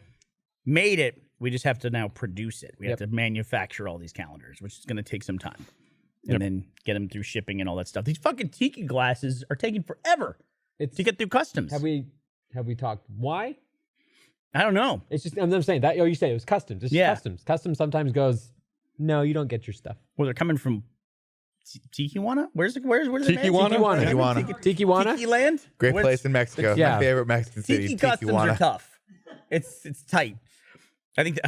made it. We just have to now produce it. We have to manufacture all these calendars, which is going to take some time. And then get them through shipping and all that stuff. These fucking tiki glasses are taking forever to get through customs. Have we talked why? I don't know. It's just I'm saying that. Oh, you said it was customs. It's customs. Customs sometimes goes, no, you don't get your stuff. Well, they're coming from Tijuana? Where's Tijuana? Tijuana. Tiki land? Great place in Mexico. Yeah. My favorite Mexican city. Tiki customs are tough. It's tight. I think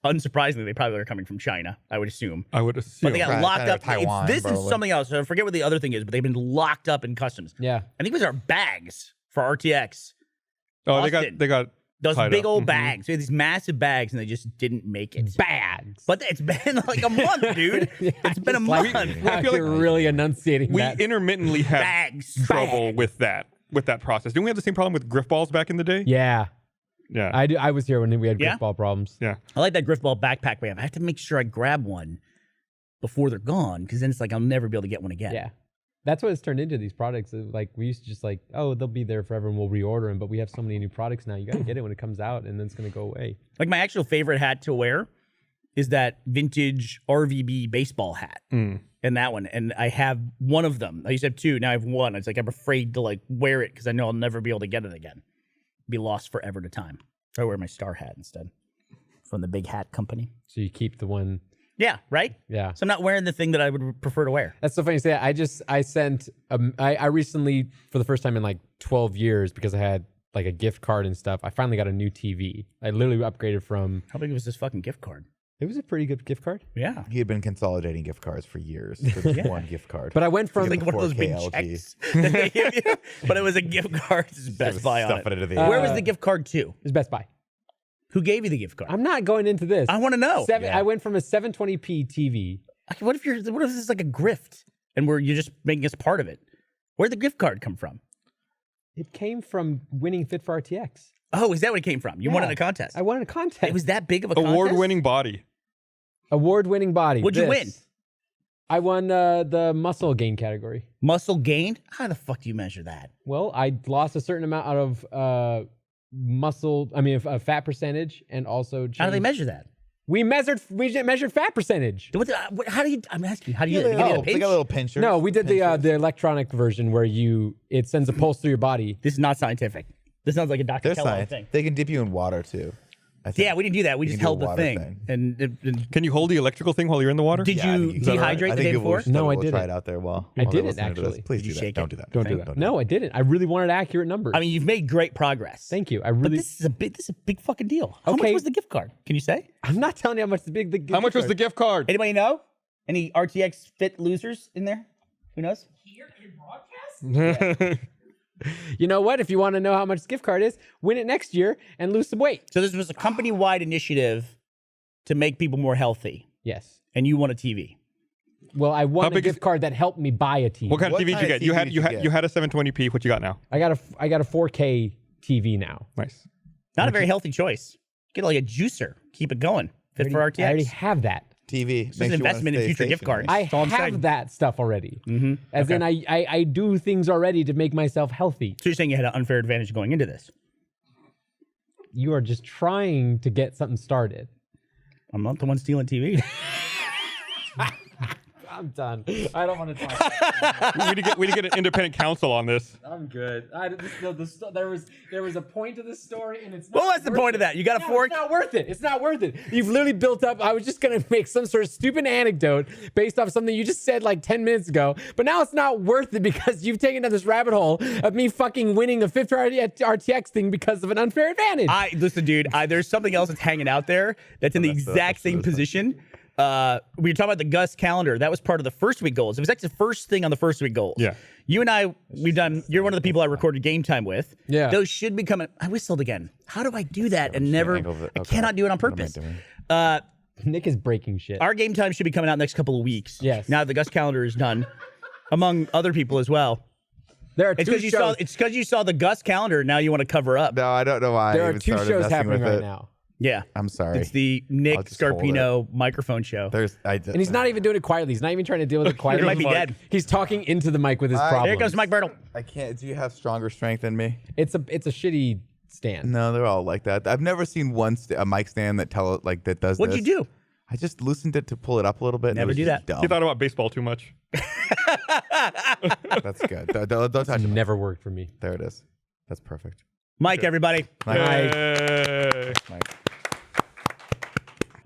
unsurprisingly, they probably are coming from China, I would assume. But they got locked up. Taiwan, This probably. is something else. I forget what the other thing is, but they've been locked up in customs. Yeah. I think those are bags for RTX. Oh, Austin. they got Those tied big up. old bags. We had these massive bags, and they just didn't make it. Bags. But it's been like a month, dude. It's been a month. I feel like you're really enunciating We that. intermittently have Bags. trouble with that process. Didn't we have the same problem with Griff balls back in the day? Yeah. Yeah. I was here when we had Yeah? griff ball problems. Yeah. I like that Griff Ball backpack we have. I have to make sure I grab one before they're gone, because then it's like I'll never be able to get one again. Yeah. That's what it's turned into, these products. Like, we used to just like, oh, they'll be there forever and we'll reorder them. But we have so many new products now. You got to get it when it comes out, and then it's going to go away. Like my actual favorite hat to wear is that vintage RVB baseball hat. And that one. And I have one of them. I used to have two. Now I have one. It's like I'm afraid to like wear it because I know I'll never be able to get it again. Be lost forever to time. I wear my Star hat instead from the big hat company. So you keep the one. Yeah, right? Yeah. So I'm not wearing the thing that I would prefer to wear. That's so funny to say. I recently, for the first time in like 12 years, because I had like a gift card and stuff, I finally got a new TV. I literally upgraded from. How big was this fucking gift card? It was a pretty good gift card. Yeah. He had been consolidating gift cards for years. With one gift card. But I went from Like one of those big 4K LG. checks that they give you. But it was a gift card. This is Best Buy on Stuff it. it into the Where was the gift card to? it was Best Buy. Who gave you the gift card? I'm not going into this. I want to know. I went from a 720p TV. What if this is like a grift and you're just making us part of it? Where'd the gift card come from? It came from winning Fit for RTX. Oh, is that what it came from? You won in a contest. I won in a contest. It was that big of a contest? Award-winning body. Award-winning body. What'd you win? I won the muscle gain category. Muscle gained? How the fuck do you measure that? Well, I lost a certain amount out of fat percentage, and also How do they changed- measure that? We measured fat percentage. How do you? I'm asking you. How do you? Yeah, you get a they pinch? got little pinchers. No, we did the electronic version where it sends a pulse through your body. This is not scientific. This sounds like a Dr. They're Kellogg science. thing. They can dip you in water too. I think. Yeah, we didn't do that. We You just can do held a the water thing. thing. And Can you hold the electrical thing while you're in the water? did Yeah, I you think you can. dehydrate I the think day people before? should No, I try didn't. it out there. Well, I didn't, listen to this. actually. Please Did you do that. shake Don't it? do that. Don't do that. No, I didn't. I really wanted accurate numbers. I mean, you've made great progress. thank you. I But really. this is a big fucking deal. How much Okay. was the gift card? Can you say? I'm not telling you how much the How much was the gift card? Anybody know? Any RTX fit losers in there? Who knows? You know what? If you want to know how much the gift card is, win it next year and lose some weight. So this was a company-wide initiative to make people more healthy, Yes. and you won a TV. Well, I won How a big is- gift card that helped me buy a TV. What kind of What TV did you kind of get? You TV had did you you had get? you had a 720p. What you got now? I got a 4K TV now. Nice. Not a very healthy choice. Get like a juicer. Keep it going. Fit for RTX. I already have that. TV. It's an investment in future gift cards. I That's all I'm saying. have that stuff already. As in, I do things already to make myself healthy. So you're saying you had an unfair advantage going into this? You are just trying to get something started. I'm not the one stealing TV. I'm done. I don't want to talk. we need to get an independent counsel on this. I'm good. There was a point to this story, and it's not What was the worth point it. of that? You got a No, fork? It's not worth it. It's not worth it. You've literally built up. I was just gonna make some sort of stupid anecdote based off something you just said like 10 minutes ago, but now it's not worth it because you've taken down this rabbit hole of me fucking winning a 50 RTX thing because of an unfair advantage. Listen, dude. There's something else that's hanging out there that's in the exact same position. We were talking about the Gus calendar. That was part of the first week goals. It was actually the first thing on the first week goals. Yeah. You and I, you're one of the people I recorded game time with. Yeah. Those should be coming. I whistled again. How do I do that and never, angle of it. I Okay. cannot do it on What am I purpose. doing? Nick is breaking shit. Our game time should be coming out next couple of weeks. Yes. Now that the Gus calendar is done, among other people as well. There are It's two shows. It's because you saw the Gus calendar. Now you want to cover up. No, I don't know why. I There are even two started shows messing happening with right it. now. Yeah. I'm sorry. It's the Nick I'll just hold Scarpino microphone show. And he's not even doing it quietly. He's not even trying to deal with it quietly. He might be dead. He's talking into the mic with his problem. There goes Mike Bertle. I can't. Do you have stronger strength than me? It's a shitty stand. No, they're all like that. I've never seen a mic stand that that does. What'd this. you do? I just loosened it to pull it up a little bit. and it Never was do just that. Dumb. You thought about baseball too much. That's good. Don't touch it. Never worked for me. There it is. That's perfect. Mike, everybody. Hey. Mike.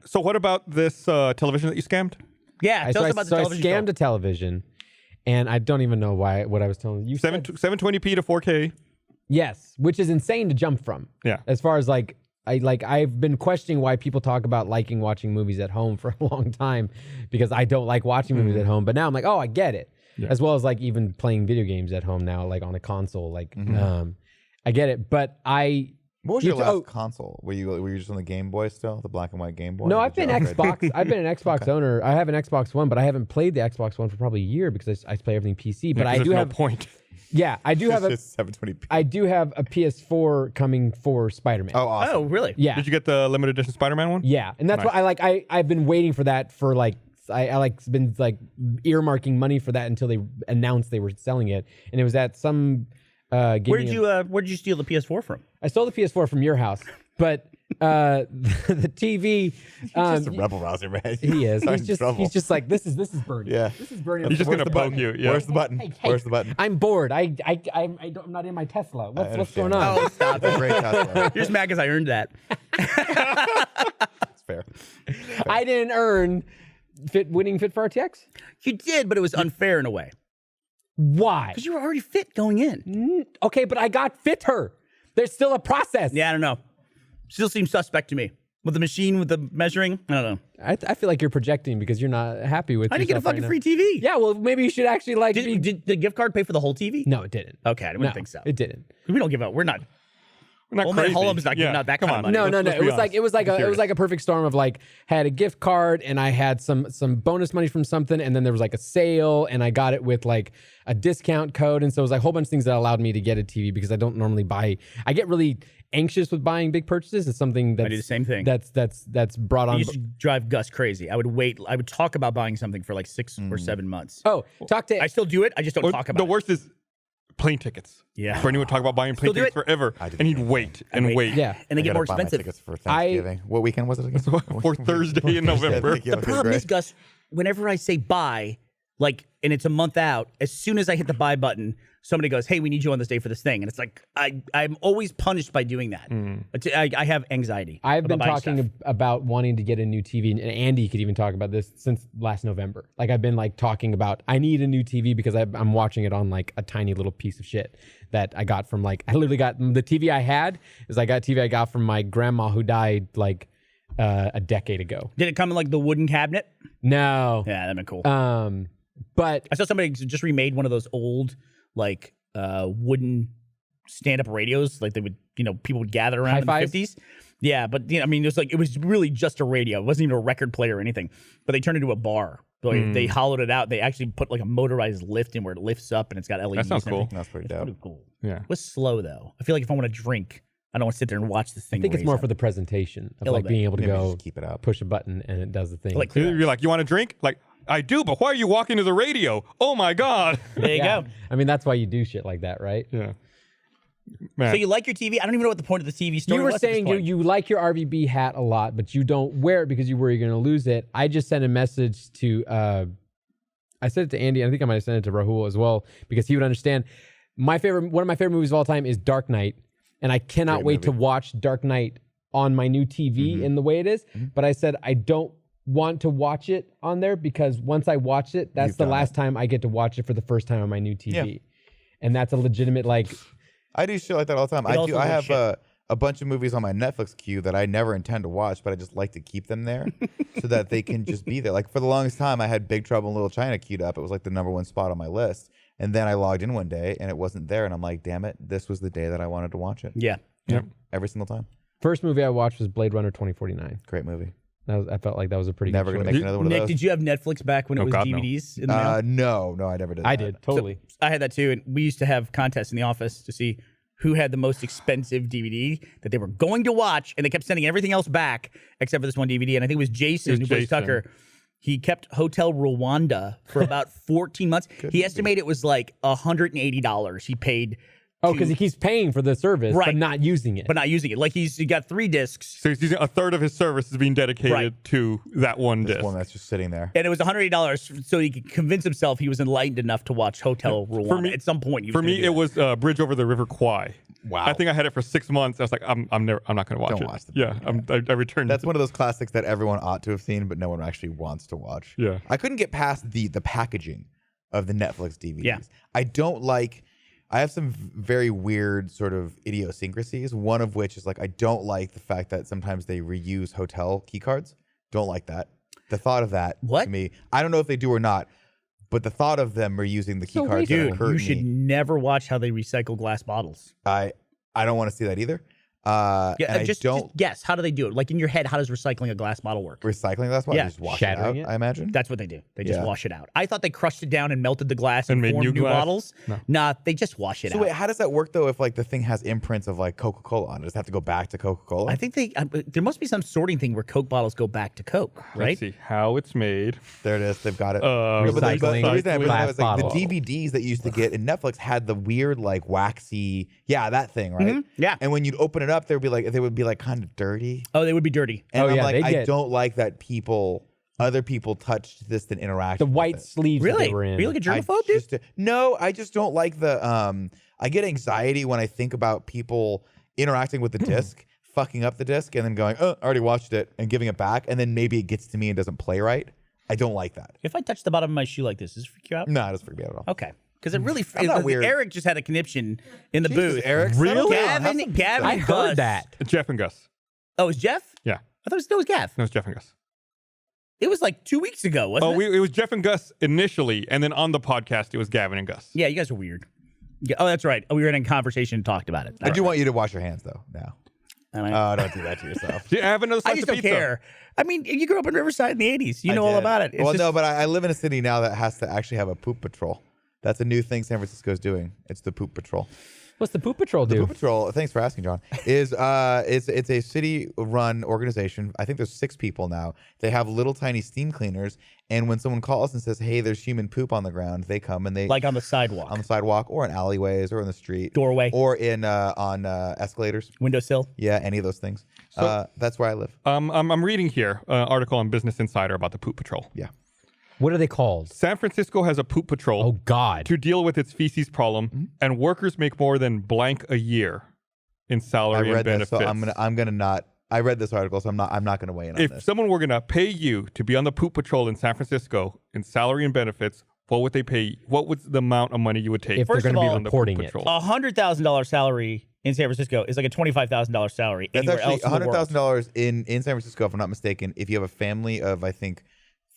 So what about this television that you scammed? Yeah, tell us about the television I scammed show. a television, and I don't even know what I was telling you. 720p to 4K. Yes, which is insane to jump from. Yeah. As far as I've been questioning why people talk about liking watching movies at home for a long time because I don't like watching movies at home. But now I'm like, oh, I get it. Yeah. As well as like even playing video games at home now, like on a console. I get it. But What was your last console? Were you just on the Game Boy still, the black and white Game Boy? No, Or I've did been you upgrade? Xbox. I've been an Xbox owner. I have an Xbox One, but I haven't played the Xbox One for probably a year because I play everything PC. But I There's do no have point. Yeah, I do have It's a. just 720p. I do have a PS4 coming for Spider-Man. Oh, awesome. Oh, really? yeah, Did you get the limited edition Spider-Man one? yeah, and that's Nice. why I've been waiting for that for like I been like earmarking money for that until they announced they were selling it, and it was at some. Where did you steal the PS4 from? I stole the PS4 from your house, but the TV. Just a rebel rouser, man. He is. Starting trouble. He's just like this is burning. Yeah. This is burning. He's just Where's gonna the poke button? you. Yeah. Where's the button? Hey, Where's the button? I'm bored. I'm not in my Tesla. What's going on? Oh, stop. That's a great Tesla. You're just mad because I earned that. That's fair. I didn't earn winning Fit for RTX. You did, but it was unfair in a way. Why? Because you were already fit going in. Okay, but I got fitter. There's still a process. Yeah, I don't know. Still seems suspect to me. With the machine, with the measuring, I don't know. I feel like you're projecting because you're not happy with. I didn't get a yourself fucking right free now. TV. Yeah, well, maybe you should actually like. Did the gift card pay for the whole TV? No, it didn't. Okay, I didn't No, think so. it didn't. We don't give out. We're not. Not Old Man crazy. Hullum's not giving out that come kind of on. money. No. Let's be honest. It was like a perfect storm of like had a gift card and I had some bonus money from something and then there was like a sale and I got it with like a discount code and so it was like a whole bunch of things that allowed me to get a TV because I don't normally buy. I get really anxious with buying big purchases. It's something that's I do the same thing. That's brought I on. used to drive Gus crazy. I would wait. I would talk about buying something for like 6 or 7 months. Oh, talk to I still do it. I just don't Or talk about the it. worst is plane tickets. Yeah. Bernie would talk about buying plane Still do tickets forever, and he'd wait and wait. yeah. And they I get gotta more buy my expensive. tickets for Thanksgiving. What weekend was it again? For Thursday in November. The problem is, Gus, whenever I say buy, like, and it's a month out, as soon as I hit the buy button, somebody goes, "Hey, we need you on this day for this thing," and it's like I'm always punished by doing that. I have anxiety. I've been about buying talking stuff. about wanting to get a new TV, and Andy could even talk about this since last November. Like I've been like talking about I need a new TV because I'm watching it on like a tiny little piece of shit that I got from like I literally got the TV I had is I got a TV I got from my grandma who died like a decade ago. Did it come in like the wooden cabinet? No, Yeah, that'd been cool. but I saw somebody just remade one of those old like wooden stand-up radios, like they would, people would gather around in the Hi-Fis? 50s. Yeah, but I mean, it was really just a radio. It wasn't even a record player or anything. But they turned it into a bar. Like, they hollowed it out. They actually put like a motorized lift in where it lifts up and it's got LEDs. That sounds and cool. everything. That's pretty It's dope. pretty cool. Yeah. It was slow though. I feel like if I want to drink, I don't want to sit there and watch this thing. I think it's raise more up. for the presentation of little like bit. being able to Maybe go just keep it up. push a button and it does the thing. Like, You're like, you want a drink? Like, I do, but why are you walking to the radio? Oh my God. there you yeah. go. I mean, that's why you do shit like that, right? Yeah. Man. So you like your TV? I don't even know what the point of the TV story You were was at this saying point. you like your RVB hat a lot, but you don't wear it because you worry you're going to lose it. I just sent a message to, I sent it to Andy. And I think I might have sent it to Rahul as well because he would understand. One of my favorite movies of all time is Dark Knight, and I cannot Great wait to movie. watch Dark Knight on my new TV in the way it is. But I said I don't want to watch it on there because once I watch it, that's You've the done last time I get to watch it for the first time on my new TV. Yeah. And that's a legitimate like. I do shit like that all the time. It also I looks have a bunch of movies on my Netflix queue that I never intend to watch, but I just like to keep them there so that they can just be there. Like for the longest time, I had Big Trouble in Little China queued up. It was like the #1 spot on my list. And then I logged in one day and it wasn't there. And I'm like, damn it, this was the day that I wanted to watch it. Yeah. Yep. Every single time. First movie I watched was Blade Runner 2049. Great movie. I felt like that was a pretty Never good going to choice. make another one of Nick, those. did you have Netflix back when it Oh, was God, no. DVDs in the mail? No, I never did. I that. did, totally. I had that too, and we used to have contests in the office to see who had the most expensive DVD that they were going to watch, and they kept sending everything else back except for this one DVD. And I think it was Jason, who plays Jason. Tucker. He kept Hotel Rwanda for about 14 months. He estimated it was like $180 he paid. Oh, because he keeps paying for the service, Right. but not using it. But not using it. Like he got 3 discs, So he's using a third of his service is being dedicated Right. to that one This disc. one that's just sitting there. and it was $180 so he could convince himself he was enlightened enough to watch Hotel Rwanda. me- At some point, he was For gonna me, do it that. was Bridge Over the River Kwai. Wow. I think I had it for 6 months. I was like, I'm not going to watch Don't it. watch the Yeah, I returned. That's it. one of those classics that everyone ought to have seen, but no one actually wants to watch. Yeah. I couldn't get past the packaging of the Netflix DVDs. Yeah. I have some very weird sort of idiosyncrasies. One of which is like I don't like the fact that sometimes they reuse hotel key cards. Don't like that. The thought of that What? to me, I don't know if they do or not, but the thought of them reusing the key So cards that Dude, occurred you to should me, never watch how they recycle glass bottles. I don't want to see that either. Yeah, and just guess. How do they do it? Like in your head, how does recycling a glass bottle work? recycling. That's why Yeah. they just wash Shattering it it? out. I imagine. That's what they do. They just Yeah. wash it out. I thought they crushed it down and melted the glass and, And made formed new new glass? bottles. No. Nah, they just wash it So out. wait, how does that work though? If like the thing has imprints of like Coca-Cola on it, does it have to go back to Coca-Cola? I think there must be some sorting thing where Coke bottles go back to Coke, right? Let's see how it's made. There it is. They've got it. Recycling the reason I bring that up is like the glass bottle. DVDs that you used to get in Netflix had the weird like waxy, that thing, right? Yeah. And when you'd open it up, they would be like kind of dirty. Oh, they would be dirty. And Oh, I'm yeah, like, they I get- don't like that other people touched this and interacted. the with white it. sleeves that Really? they were in. Are you like a I germaphobe, dude? just- No, I just don't like the. I get anxiety when I think about people interacting with the disc, fucking up the disc, and then going, "Oh, I already watched it," and giving it back, and then maybe it gets to me and doesn't play right. I don't like that. If I touch the bottom of my shoe like this, does it freak you out? No, it doesn't freak me out at all. Okay. Because it really I'm not weird. Eric just had a conniption in the Jesus, booth. Eric, Really? settle down. Have some Gavin, I Gus. heard that. Jeff and Gus. Oh, it was Jeff? Yeah. I thought it was Gav. No, it's Jeff and Gus. It was like 2 weeks ago, wasn't it? It was Jeff and Gus initially, and then on the podcast, it was Gavin and Gus. Yeah, you guys are weird. Yeah, oh, that's right. We were in a conversation and talked about it. I do want you to wash your hands though. Now. I Don't do that to yourself. Do you have another slice just of don't pizza? care. I mean, you grew up in Riverside in the 80s. You know all did. about it. It's Well, just- no, but I live in a city now that has to actually have a poop patrol. That's a new thing San Francisco's doing. It's the poop patrol. What's the Poop Patrol do? The Poop Patrol, thanks for asking, John, is it's a city-run organization. I think there's 6 people now. They have little tiny steam cleaners, and when someone calls and says, hey, there's human poop on the ground, they come and they... like on the sidewalk. On the sidewalk or in alleyways or in the street. Doorway. Or in on escalators. Windowsill. Yeah, any of those things. That's where I live. I'm reading here an article on Business Insider about the Poop Patrol. Yeah. What are they called? San Francisco has a poop patrol Oh, God. to deal with its feces problem, and workers make more than blank a year in salary I read and this, benefits. so I'm gonna not. I read this article, so I'm not gonna weigh in on If this. someone were going to pay you to be on the poop patrol in San Francisco in salary and benefits, what would they pay you? What was the amount of money you would take If they're First going of to be all, on the poop reporting it. patrol? $100,000 salary in San Francisco is like a $25,000 salary That's anywhere actually else in the world. $100,000 in San Francisco, if I'm not mistaken. If you have a family of, I think,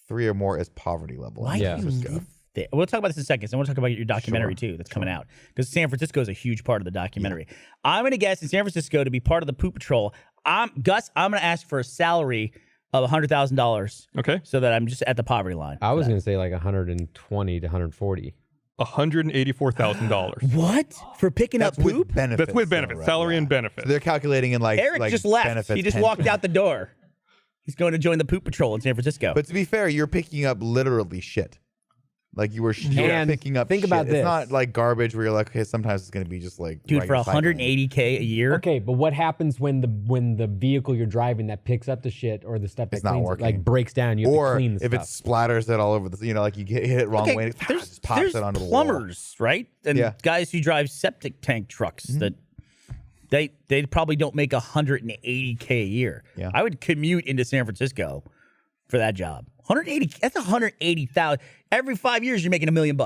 3 or more as poverty level. Why in Yeah. do San you Francisco. live there? We'll talk about this in a second. So I want to talk about your documentary too that's coming out because San Francisco is a huge part of the documentary. I'm going to guess in San Francisco to be part of the poop patrol. I'm going to ask for a salary of $100,000 Okay. so that I'm just at the poverty line. I was going to say like 120 to 140. $184,000. What? For picking That's up poop? with benefits. That's with though, benefits, right? salary Yeah. and benefits. So they're calculating in like Eric like just left. benefits He just pension. walked out the door. He's going to join the poop patrol in San Francisco. But to be fair, you're picking up literally shit. Like you were And picking up think shit. about It's this. not like garbage where you're like, okay, sometimes it's going to be just like Dude, for regular cycling. $180K a year, Okay, but what happens when the vehicle you're driving that picks up the shit or the stuff that It's not cleans it, working. like breaks down? You have to Or clean the if it stuff. splatters it all over the, like you hit it wrong okay, way, and it there's, just pops there's it onto the wall. plumbers, right? And Yeah. guys who drive septic tank trucks that they probably don't make $180K a year. Yeah. I would commute into San Francisco for that job. 180. That's 180,000. Every 5 years, you're making $1 million.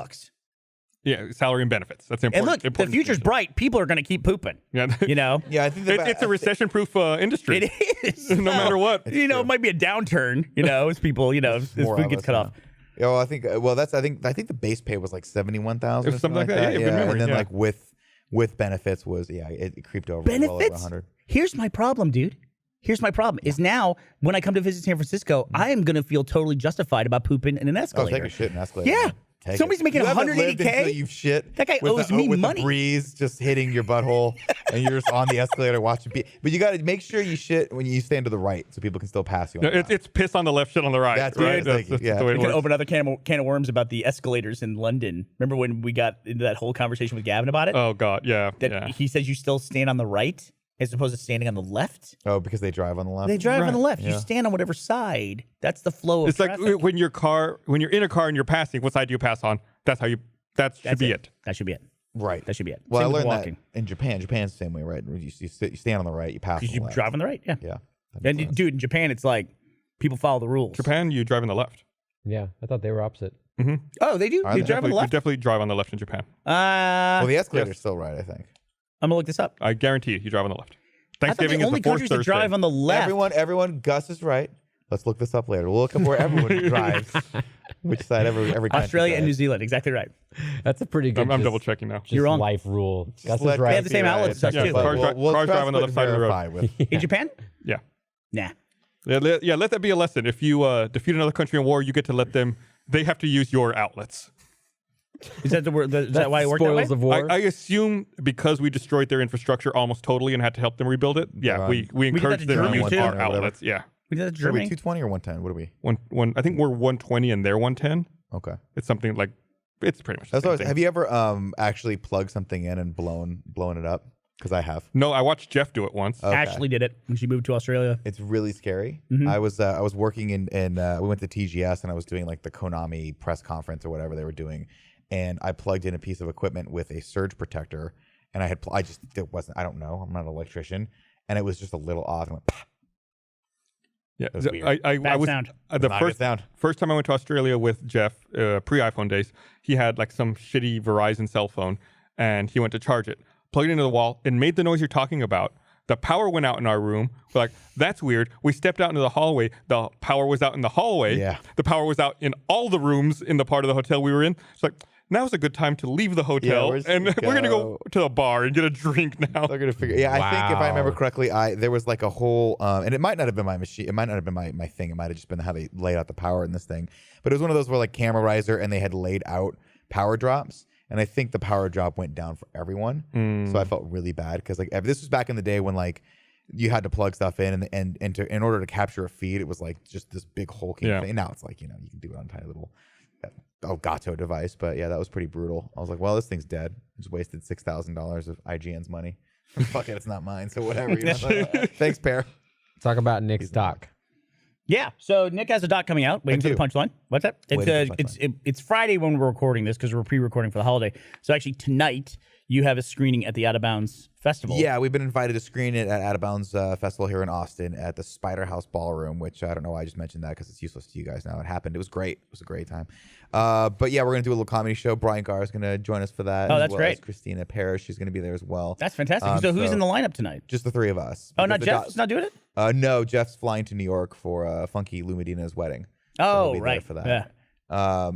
Yeah, salary and benefits. That's And important. look, the important future's distinction. bright. People are going to keep pooping. Yeah. You know, Yeah, I think It's a recession-proof industry. it is. No matter what. It might be a downturn. As people, as more food of gets us cut now. off. Yeah, well, I think I think the base pay was like 71,000 It or was something like that. Yeah, good memory, and then yeah. like with benefits was it creeped over well over Benefits. 100. Here's my problem, dude. Here's my problem. Is now when I come to visit San Francisco, I am gonna feel totally justified about pooping in an Oh, escalator. take a shit in an escalator. Yeah. man. Take Somebody's it. making You haven't lived 180K? until you've shit. That guy with owes the, me with money. The breeze just hitting your butthole, and you're just on the escalator watching. But you got to make sure you shit when you stand to the right, so people can still pass you. On No, the left. it's piss on the left, shit on the right. That's right. right. Thank you. Yeah. the way We it can works. open another can of worms about the escalators in London. Remember when we got into that whole conversation with Gavin about it? Oh God, yeah. that yeah. he says you still stand on the right as opposed to standing on the left. Oh, because they drive on the left. They drive on the Right, left. You yeah. stand on whatever side. That's the flow of It's like traffic. when you're in a car and you're passing. What side do you pass on? That's how you. That should That's be it. That should be it. Right. That should be it. Well, Same I with learned walking. that in Japan. Japan's the same way, right? You stand on the right, you pass. Because on you the left. drive on the right. Yeah. Yeah. That And makes sense. dude, in Japan, it's like people follow the rules. Japan, you drive on the left. Yeah, I thought they were opposite. Oh, they do. Are They they? drive on the You left. definitely drive on the left in Japan. Well, the escalator's yes. still right, I think. I'm gonna look this up. I guarantee you drive on the left. I thought Thanksgiving the is only the fourth countries that Thursday. drive on the left. Everyone, Gus is right. Let's look this up later. We'll look up where everyone drives. Which side every country Australia and New drives. Zealand. Exactly right. That's a pretty good. I'm just- double checking now. Just You're wrong. life rule. Gus let is right. They have the same Right. outlets Yeah, too. But cars we'll drive on the left trust side of the road. verify with- In Japan? Yeah. Nah. Let that be a lesson. If you defeat another country in war, you get to let them. They have to use your outlets. Is that the word? Is that why it worked that way? Spoils of war. I assume because we destroyed their infrastructure almost totally and had to help them rebuild it. Yeah, Right. we did that encouraged to them to Germany use too. our Or whatever. outlets. Yeah, We did that to Are we Germany. 220 or 110? What are we? one. I think we're 120 and they're 110. Okay. It's something like it's pretty much. The That's same always, thing. have you ever actually plugged something in and blown it up? Because I have. No, I watched Jeff do it once. Okay. Ashley did it when she moved to Australia. It's really scary. Mhm. I was working in we went to TGS and I was doing like the Konami press conference or whatever they were doing, and I plugged in a piece of equipment with a surge protector, and it wasn't, I don't know, I'm not an electrician, and it was just a little off and went, "Pah." Yeah, was the- weird. I Bad was sound. the Not a good sound. first time I went to Australia with Jeff, pre-iPhone days. He had like some shitty Verizon cell phone, and he went to charge it, plugged it into the wall, and made the noise you're talking about. The power went out in our room. We're like, that's weird. We stepped out into the hallway. The power was out in the hallway. Yeah. The power was out in all the rooms in the part of the hotel we were in. It's like, now's a good time to leave the hotel where's and the we're going to go go? to a bar and get a drink now. They're gonna figure. Yeah, I think if I remember Wow. correctly, there was like a whole, and it might not have been my machine. It might not have been my thing. It might have just been how they laid out the power in this thing. But it was one of those where like camera riser, and they had laid out power drops. And I think the power drop went down for everyone. So I felt really bad because like this was back in the day when like you had to plug stuff in, and in order to capture a feed, it was like just this big hulking thing. Now it's like, you can do it on a tiny little Elgato device. But yeah, that was pretty brutal. I was like, well, this thing's dead. I just wasted $6,000 of IGN's money. Fuck it, it's not mine. So whatever. Thanks, Pear. Talk about Nick's doc. Yeah. So Nick has a doc coming out. Waiting for the do. punchline. What's that? Waiting for the It's Friday when we're recording this because we're pre-recording for the holiday. So actually tonight you have a screening at the Out of Bounds Festival. Yeah, we've been invited to screen it at Out of Bounds Festival here in Austin at the Spider House Ballroom, which I don't know why I just mentioned that because it's useless to you guys now. It happened. It was great. It was a great time. But yeah, we're going to do a little comedy show. Brian Garr is going to join us for that. Oh, as that's well great. as Christina Parrish. She's going to be there as well. That's fantastic. So who's in the lineup tonight? Just the three of us. Oh, Because not the Jeff's not doing it? No, Jeff's flying to New York for Funky Lou Medina's wedding. So Oh, he'll be there right. for that. Yeah.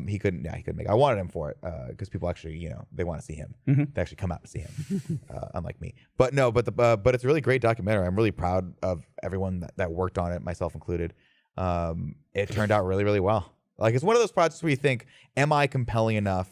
He couldn't make it. I wanted him for it because people actually, they want to see him. They actually come out to see him, unlike me. But no, but it's a really great documentary. I'm really proud of everyone that worked on it, myself included. It turned out really, really well. Like it's one of those projects where you think, am I compelling enough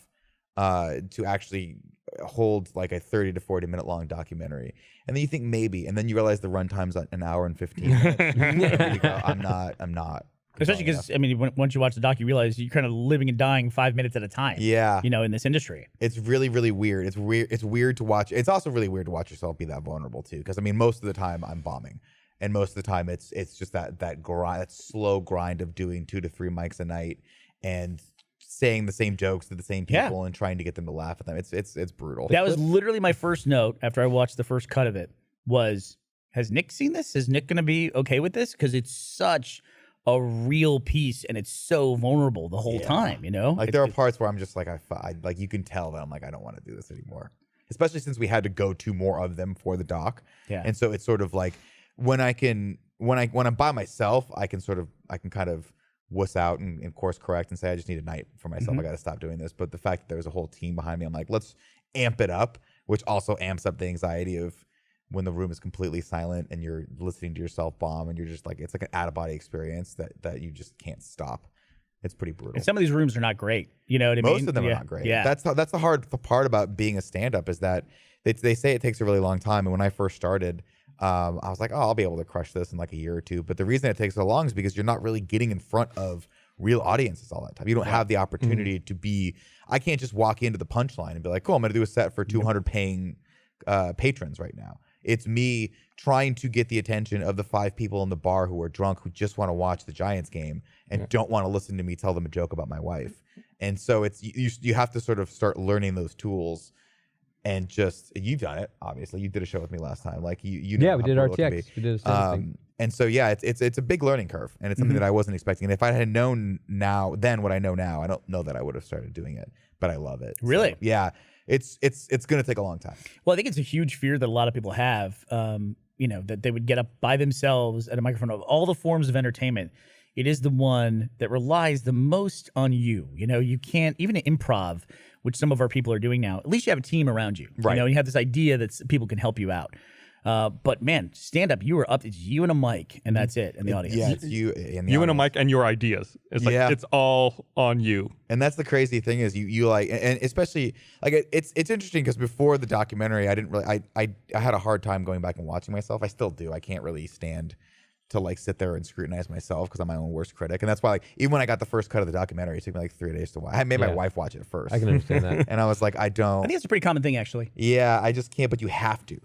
to actually hold like a 30 to 40 minute long documentary? And then you think maybe, and then you realize the runtime's an hour and 15 minutes. And you go, I'm not. Especially because, I mean, once you watch the doc, you realize you're kind of living and dying 5 minutes at a time. Yeah. In this industry. It's really, really weird. It's weird to watch. It's also really weird to watch yourself be that vulnerable too. Because I mean, most of the time I'm bombing, and most of the time it's just that grind, that slow grind of doing 2 to 3 mics a night and saying the same jokes to the same people and trying to get them to laugh at them. It's brutal. That was literally my first note after I watched the first cut of it was, has Nick seen this? Is Nick going to be okay with this? Because it's such a real piece and it's so vulnerable the whole time, Like there are parts where I'm just like, I like you can tell that I'm like, I don't want to do this anymore. Especially since we had to go to more of them for the doc. Yeah. And so it's sort of like when I'm by myself, I can kind of wuss out and course correct and say, I just need a night for myself. I got to stop doing this. But the fact that there's a whole team behind me, I'm like, let's amp it up, which also amps up the anxiety of when the room is completely silent and you're listening to yourself bomb and you're just like, it's like an out-of-body experience that you just can't stop. It's pretty brutal. And some of these rooms are not great. You know what I mean? Most of them are not great. Yeah. That's the hard part about being a stand-up is that they say it takes a really long time. And when I first started, I was like, oh, I'll be able to crush this in like a year or two. But the reason it takes so long is because you're not really getting in front of real audiences all that time. You don't have the opportunity to be, I can't just walk into the punchline and be like, cool, I'm going to do a set for 200 paying patrons right now. It's me trying to get the attention of the 5 people in the bar who are drunk, who just want to watch the Giants game and don't want to listen to me tell them a joke about my wife. And so it's you have to sort of start learning those tools. And just you've done it, obviously. You did a show with me last time. Like you know we how did brutal it can RTX. be. We did a stand-up thing. And so yeah, it's a big learning curve, and it's something that I wasn't expecting. And if I had known then what I know now, I don't know that I would have started doing it. But I love it. Really? So, yeah. It's gonna take a long time. Well, I think it's a huge fear that a lot of people have, that they would get up by themselves at a microphone. Of all the forms of entertainment, it is the one that relies the most on you. You can't, even in improv, which some of our people are doing now, at least you have a team around you. Right. You have this idea that people can help you out. But man, stand up, you are up. It's you and a mic, and that's it, and the audience. Yeah, it's you and the You and a audience. mic and your ideas. It's like it's all on you. And that's the crazy thing is you like, and especially like it's interesting because before the documentary, I didn't really, I had a hard time going back and watching myself. I still do. I can't really stand to like sit there and scrutinize myself because I'm my own worst critic. And that's why like even when I got the first cut of the documentary, it took me like 3 days to watch. I made my wife watch it first. I can understand that. And I was like, I I think it's a pretty common thing, actually. yeah, I just can't. But you have to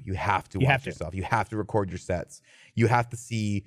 watch yourself. You have to record your sets. You have to see,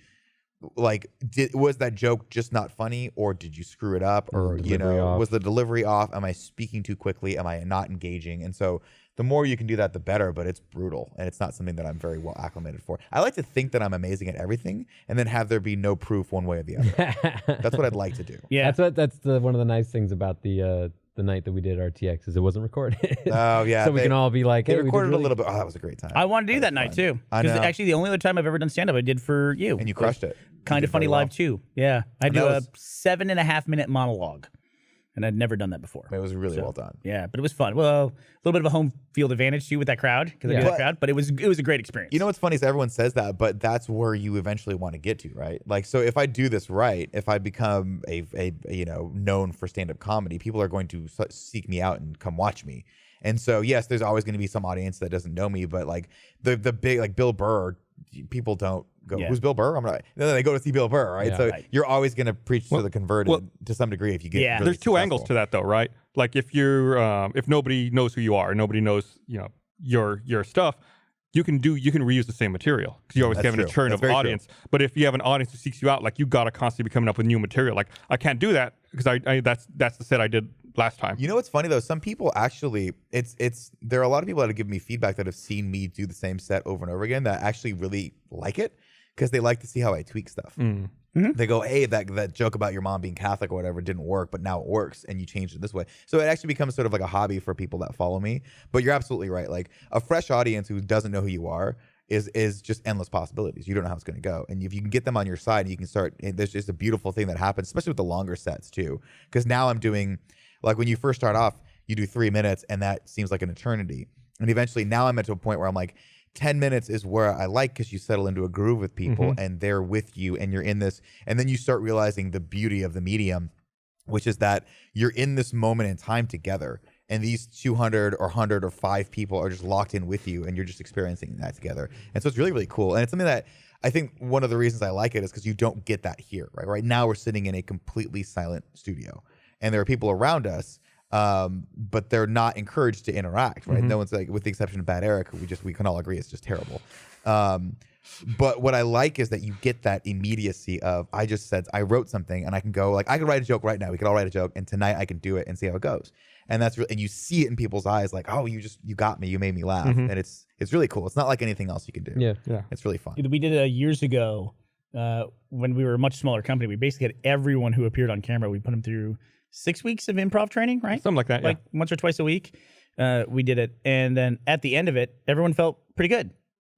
like, was that joke just not funny, or did you screw it up, or Delivery off. was the delivery off? Am I speaking too quickly? Am I not engaging? And so the more you can do that, the better. But it's brutal, and it's not something that I'm very well acclimated for. I like to think that I'm amazing at everything, and then have there be no proof one way or the other. That's what I'd like to do. Yeah. That's one of the nice things about the night that we did RTX is it wasn't recorded. Oh yeah, so we can all be like, they hey, we did recorded a really- little bit. Oh, that was a great time. I want to do that night, fun. too. I Because know. actually, the only other time I've ever done stand up, I did for you. And you crushed it. Kind You of did funny very well. live, too. Yeah. I do that a was- 7.5 minute monologue. and I'd never done that before. It was really well done. Yeah, but it was fun. Well, a little bit of a home field advantage too with that crowd because I knew that crowd, but it was a great experience. You know what's funny is everyone says that, but that's where you eventually want to get to, right? Like, so if I do this right, if I become a known for stand-up comedy, people are going to seek me out and come watch me. And so, yes, there's always going to be some audience that doesn't know me, but like the big, like Bill Burr, people don't go, who's Bill Burr? I'm not. Then they go to see Bill Burr, right? So you're always going to preach to the converted to some degree if you get. Really there's two successful. angles to that, though, right? Like if you're, if nobody knows who you are, nobody knows, your stuff, you can reuse the same material because you always have a churn of audience. True. But if you have an audience who seeks you out, like you got to constantly be coming up with new material. Like I can't do that because I that's the set I did last time. You know what's funny though? Some people actually, there are a lot of people that have given me feedback that have seen me do the same set over and over again that actually really like it because they like to see how I tweak stuff. Mm-hmm. They go, hey, that joke about your mom being Catholic or whatever didn't work, but now it works and you changed it this way. So it actually becomes sort of like a hobby for people that follow me. But you're absolutely right. Like a fresh audience who doesn't know who you are is just endless possibilities. You don't know how it's going to go. And if you can get them on your side, you can start, there's just a beautiful thing that happens, especially with the longer sets too. Because now I'm doing, like when you first start off, you do 3 minutes and that seems like an eternity. And eventually now I'm at to a point where I'm like, 10 minutes is where I like because you settle into a groove with people and they're with you and you're in this. And then you start realizing the beauty of the medium, which is that you're in this moment in time together. And these 200 or 100 or 5 people are just locked in with you and you're just experiencing that together. And so it's really, really cool. And it's something that I think one of the reasons I like it is because you don't get that here, right? Right now we're sitting in a completely silent studio and there are people around us. But they're not encouraged to interact, right? No one's like, with the exception of Bad Eric, we can all agree it's just terrible. But what I like is that you get that immediacy of I wrote something and I can go like I could write a joke right now. We could all write a joke and tonight I can do it and see how it goes. And that's really, and you see it in people's eyes like, oh, you got me, you made me laugh, and it's really cool. It's not like anything else you can do. Yeah, it's really fun. We did it years ago when we were a much smaller company. We basically had everyone who appeared on camera. We put them through 6 weeks of improv training, right? Something like that, like once or twice a week. We did it. And then at the end of it, everyone felt pretty good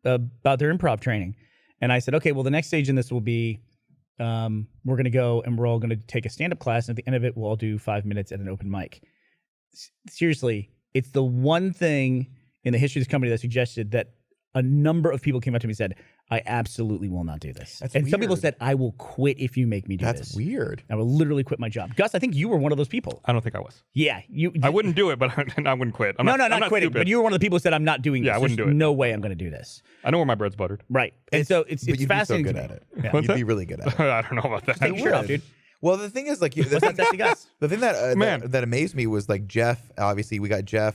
about their improv training. And I said, okay, well, the next stage in this will be we're going to go and we're all going to take a stand-up class. And at the end of it, we'll all do 5 minutes at an open mic. Seriously, it's the one thing in the history of this company that suggested that a number of people came up to me and said, I absolutely will not do this. That's and weird. Some people said, I will quit if you make me do this. That's weird. I will literally quit my job. Gus, I think you were one of those people. I don't think I was. Yeah. I wouldn't do it, but I wouldn't quit. I'm not quitting, stupid. but you were one of the people who said, I'm not doing this. Yeah, I wouldn't do There's it. no way I'm going to do this. I know where my bread's buttered. Right. And so it's But you'd fascinating. be so good at it. Yeah. What's You'd that? be really good at it. I don't know about that. Take your shirt off, dude. Well, the thing is, like, What's that sexy Gus? the thing Man. that amazed me was like Jeff. Obviously, we got Jeff,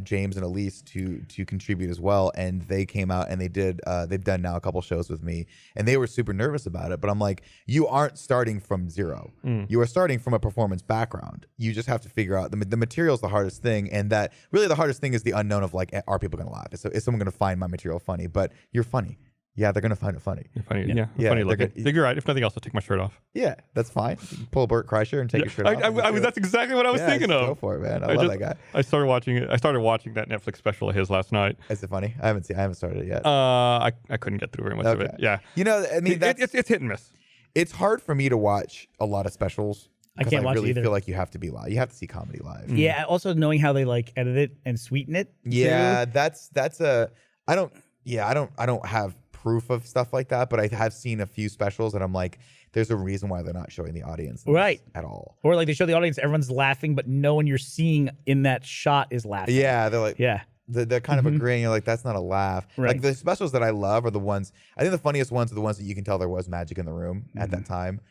James, and Elise to contribute as well, and they came out and they did. They've done now a couple shows with me, and they were super nervous about it. But I'm like, you aren't starting from zero. You are starting from a performance background. You just have to figure out the material is the hardest thing, and that really the hardest thing is the unknown of like, are people going to laugh? Is someone going to find my material funny? But you're funny. Yeah, they're gonna find it funny. You're funny. Yeah, Funny they're looking. good. You're right. If nothing else, I'll take my shirt off. Yeah, that's fine. You can pull a Burt Kreischer and take your shirt off. That's exactly what I was thinking Go of. for it, man. I love that guy. I started watching it. I started watching that Netflix special of his last night. Is it funny? I haven't started it yet. I couldn't get through very much of it. Yeah. You know, I mean, it's hit and miss. it's hard for me to watch a lot of specials. I can't watch it really either. feel like you have to be live. You have to see comedy live. Yeah. Also knowing how they like edit it and sweeten it. Yeah, too. that's a. I don't have proof of stuff like that, but I have seen a few specials and I'm like, there's a reason why they're not showing the audience right at all. Or like they show the audience, everyone's laughing, but no one you're seeing in that shot is laughing. Yeah, they're like, Yeah. They're kind of agreeing. You're like, that's not a laugh. Right. Like the specials that I love are the ones. I think the funniest ones are the ones that you can tell there was magic in the room at that time,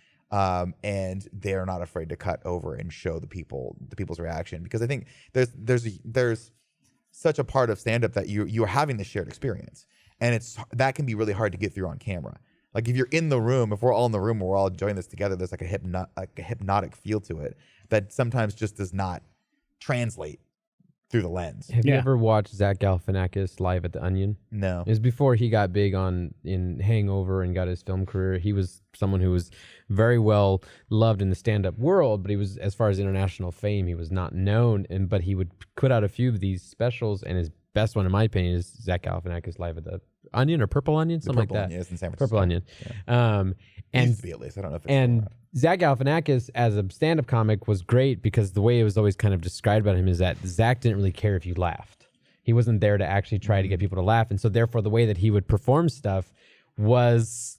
and they are not afraid to cut over and show the people's reaction, because I think there's such a part of stand up that you're having this shared experience, and that can be really hard to get through on camera. Like if you're in the room, if we're all in the room, we're all enjoying this together. There's like a hypnotic feel to it that sometimes just does not translate through the lens. Have you ever watched Zach Galifianakis live at the Onion? No. It was before he got big in Hangover and got his film career. He was someone who was very well loved in the stand-up world, but he was, as far as international fame, he was not known. But he would put out a few of these specials, and his best one, in my opinion, is Zach Galifianakis live at the onion or purple onion, something like Purple that. Onion is in San Francisco. Purple onion. Used And to be at least. I don't know if it's and still Zach Galifianakis as a stand-up comic was great because the way it was always kind of described about him is that Zach didn't really care if you laughed. He wasn't there to actually try to get people to laugh, and so therefore the way that he would perform stuff was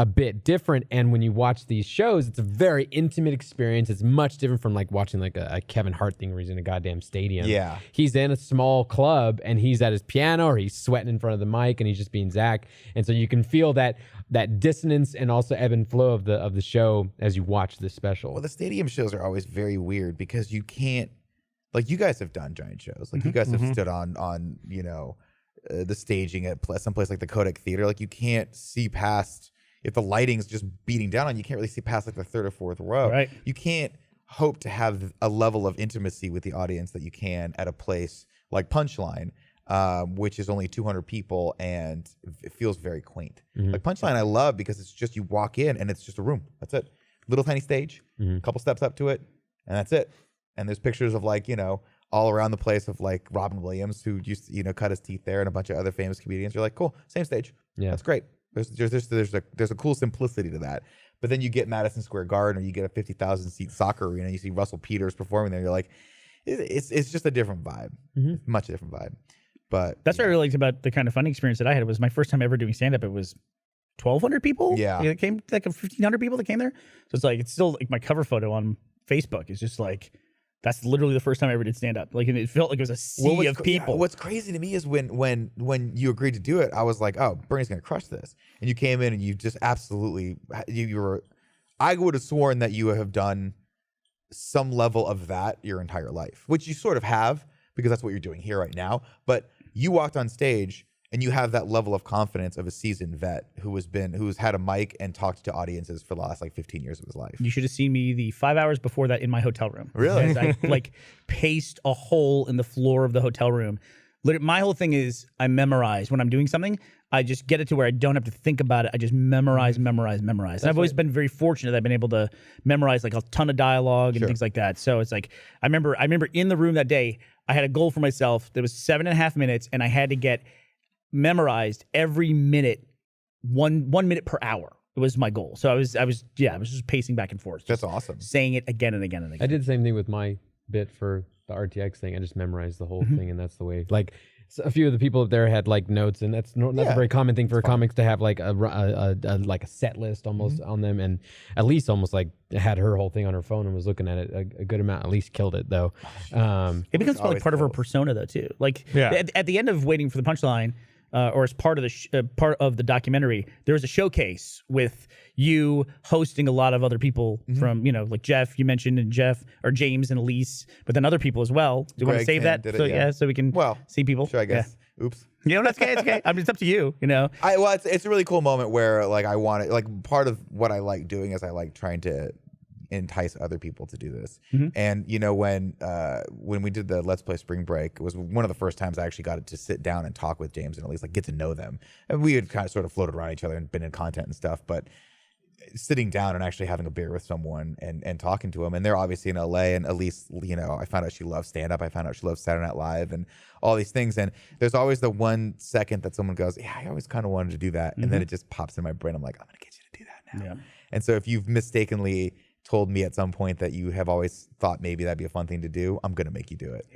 a bit different. And when you watch these shows, it's a very intimate experience. It's much different from like watching like a Kevin Hart thing where he's in a goddamn stadium. Yeah. He's in a small club and he's at his piano or he's sweating in front of the mic and he's just being Zach. And so you can feel that dissonance and also ebb and flow of the show as you watch this special. Well, the stadium shows are always very weird because you can't, like, you guys have done giant shows. Like, you guys have stood on you know, the staging at someplace like the Kodak Theater. Like, you can't see past, if the lighting's just beating down on you, you can't really see past like the third or fourth row. Right. You can't hope to have a level of intimacy with the audience that you can at a place like Punchline, which is only 200 people and it feels very quaint. Like Punchline I love because it's just, you walk in and it's just a room. That's it. Little tiny stage, a couple steps up to it, and that's it. And there's pictures of, like, you know, all around the place of like Robin Williams, who used to, you know, cut his teeth there, and a bunch of other famous comedians. You're like, cool, same stage. Yeah. That's great. There's a cool simplicity to that. But then you get Madison Square Garden, or you get a 50,000 seat soccer arena, and you see Russell Peters performing there. You're like, it's just a different vibe, much different vibe. But That's what I really liked about the kind of funny experience that I had. It was my first time ever doing stand up. It was 1,200 people. Yeah. It came like 1,500 people that came there. So it's like, it's still like my cover photo on Facebook is just like, that's literally the first time I ever did stand up. Like, and it felt like it was a sea of people. What's crazy to me is when you agreed to do it, I was like, oh, Bernie's gonna crush this. And you came in and you just absolutely, you were, I would have sworn that you have done some level of that your entire life, which you sort of have because that's what you're doing here right now. But you walked on stage and you have that level of confidence of a seasoned vet who's had a mic and talked to audiences for the last like 15 years of his life. You should have seen me the 5 hours before that in my hotel room. Really? As I like paced a hole in the floor of the hotel room. My whole thing is I memorize when I'm doing something. I just get it to where I don't have to think about it. I just memorize. And I've always been very fortunate that I've been able to memorize like a ton of dialogue and things like that. So it's like, I remember in the room that day, I had a goal for myself that was 7.5 minutes, and I had to get memorized every minute, one minute per hour. It was my goal. So I was just pacing back and forth. That's awesome. Saying it again and again and again. I did the same thing with my bit for the RTX thing. I just memorized the whole thing, and that's the way. Like, so a few of the people there had like notes, and that's a very common thing for comics to have like a set list almost on them. And Elise almost like had her whole thing on her phone and was looking at it a good amount. Elise killed it though. It becomes like part of her persona though too. Like at the end of Waiting for the Punchline, or as part of the documentary, there was a showcase with you hosting a lot of other people from, you know, like Jeff, you mentioned, and Jeff or James and Elise, but then other people as well. Do you want to save that? So we can see people. Sure, I guess. Oops. You know, that's okay. It's okay. I mean, it's up to you. You know. It's a really cool moment where like I want to, like, part of what I like doing is I like trying to entice other people to do this. And you know, when we did the Let's Play Spring Break, it was one of the first times I actually got to sit down and talk with James and at least like get to know them. And we had kind of sort of floated around each other and been in content and stuff, but sitting down and actually having a beer with someone and talking to them, and they're obviously in LA, and Elise, you know, I found out she loves stand-up, I found out she loves Saturday Night Live and all these things, and there's always the 1 second that someone goes, yeah, I always kind of wanted to do that, and then it just pops in my brain. I'm like, I'm gonna get you to do that now. And so if you've mistakenly told me at some point that you have always thought maybe that'd be a fun thing to do, I'm gonna make you do it.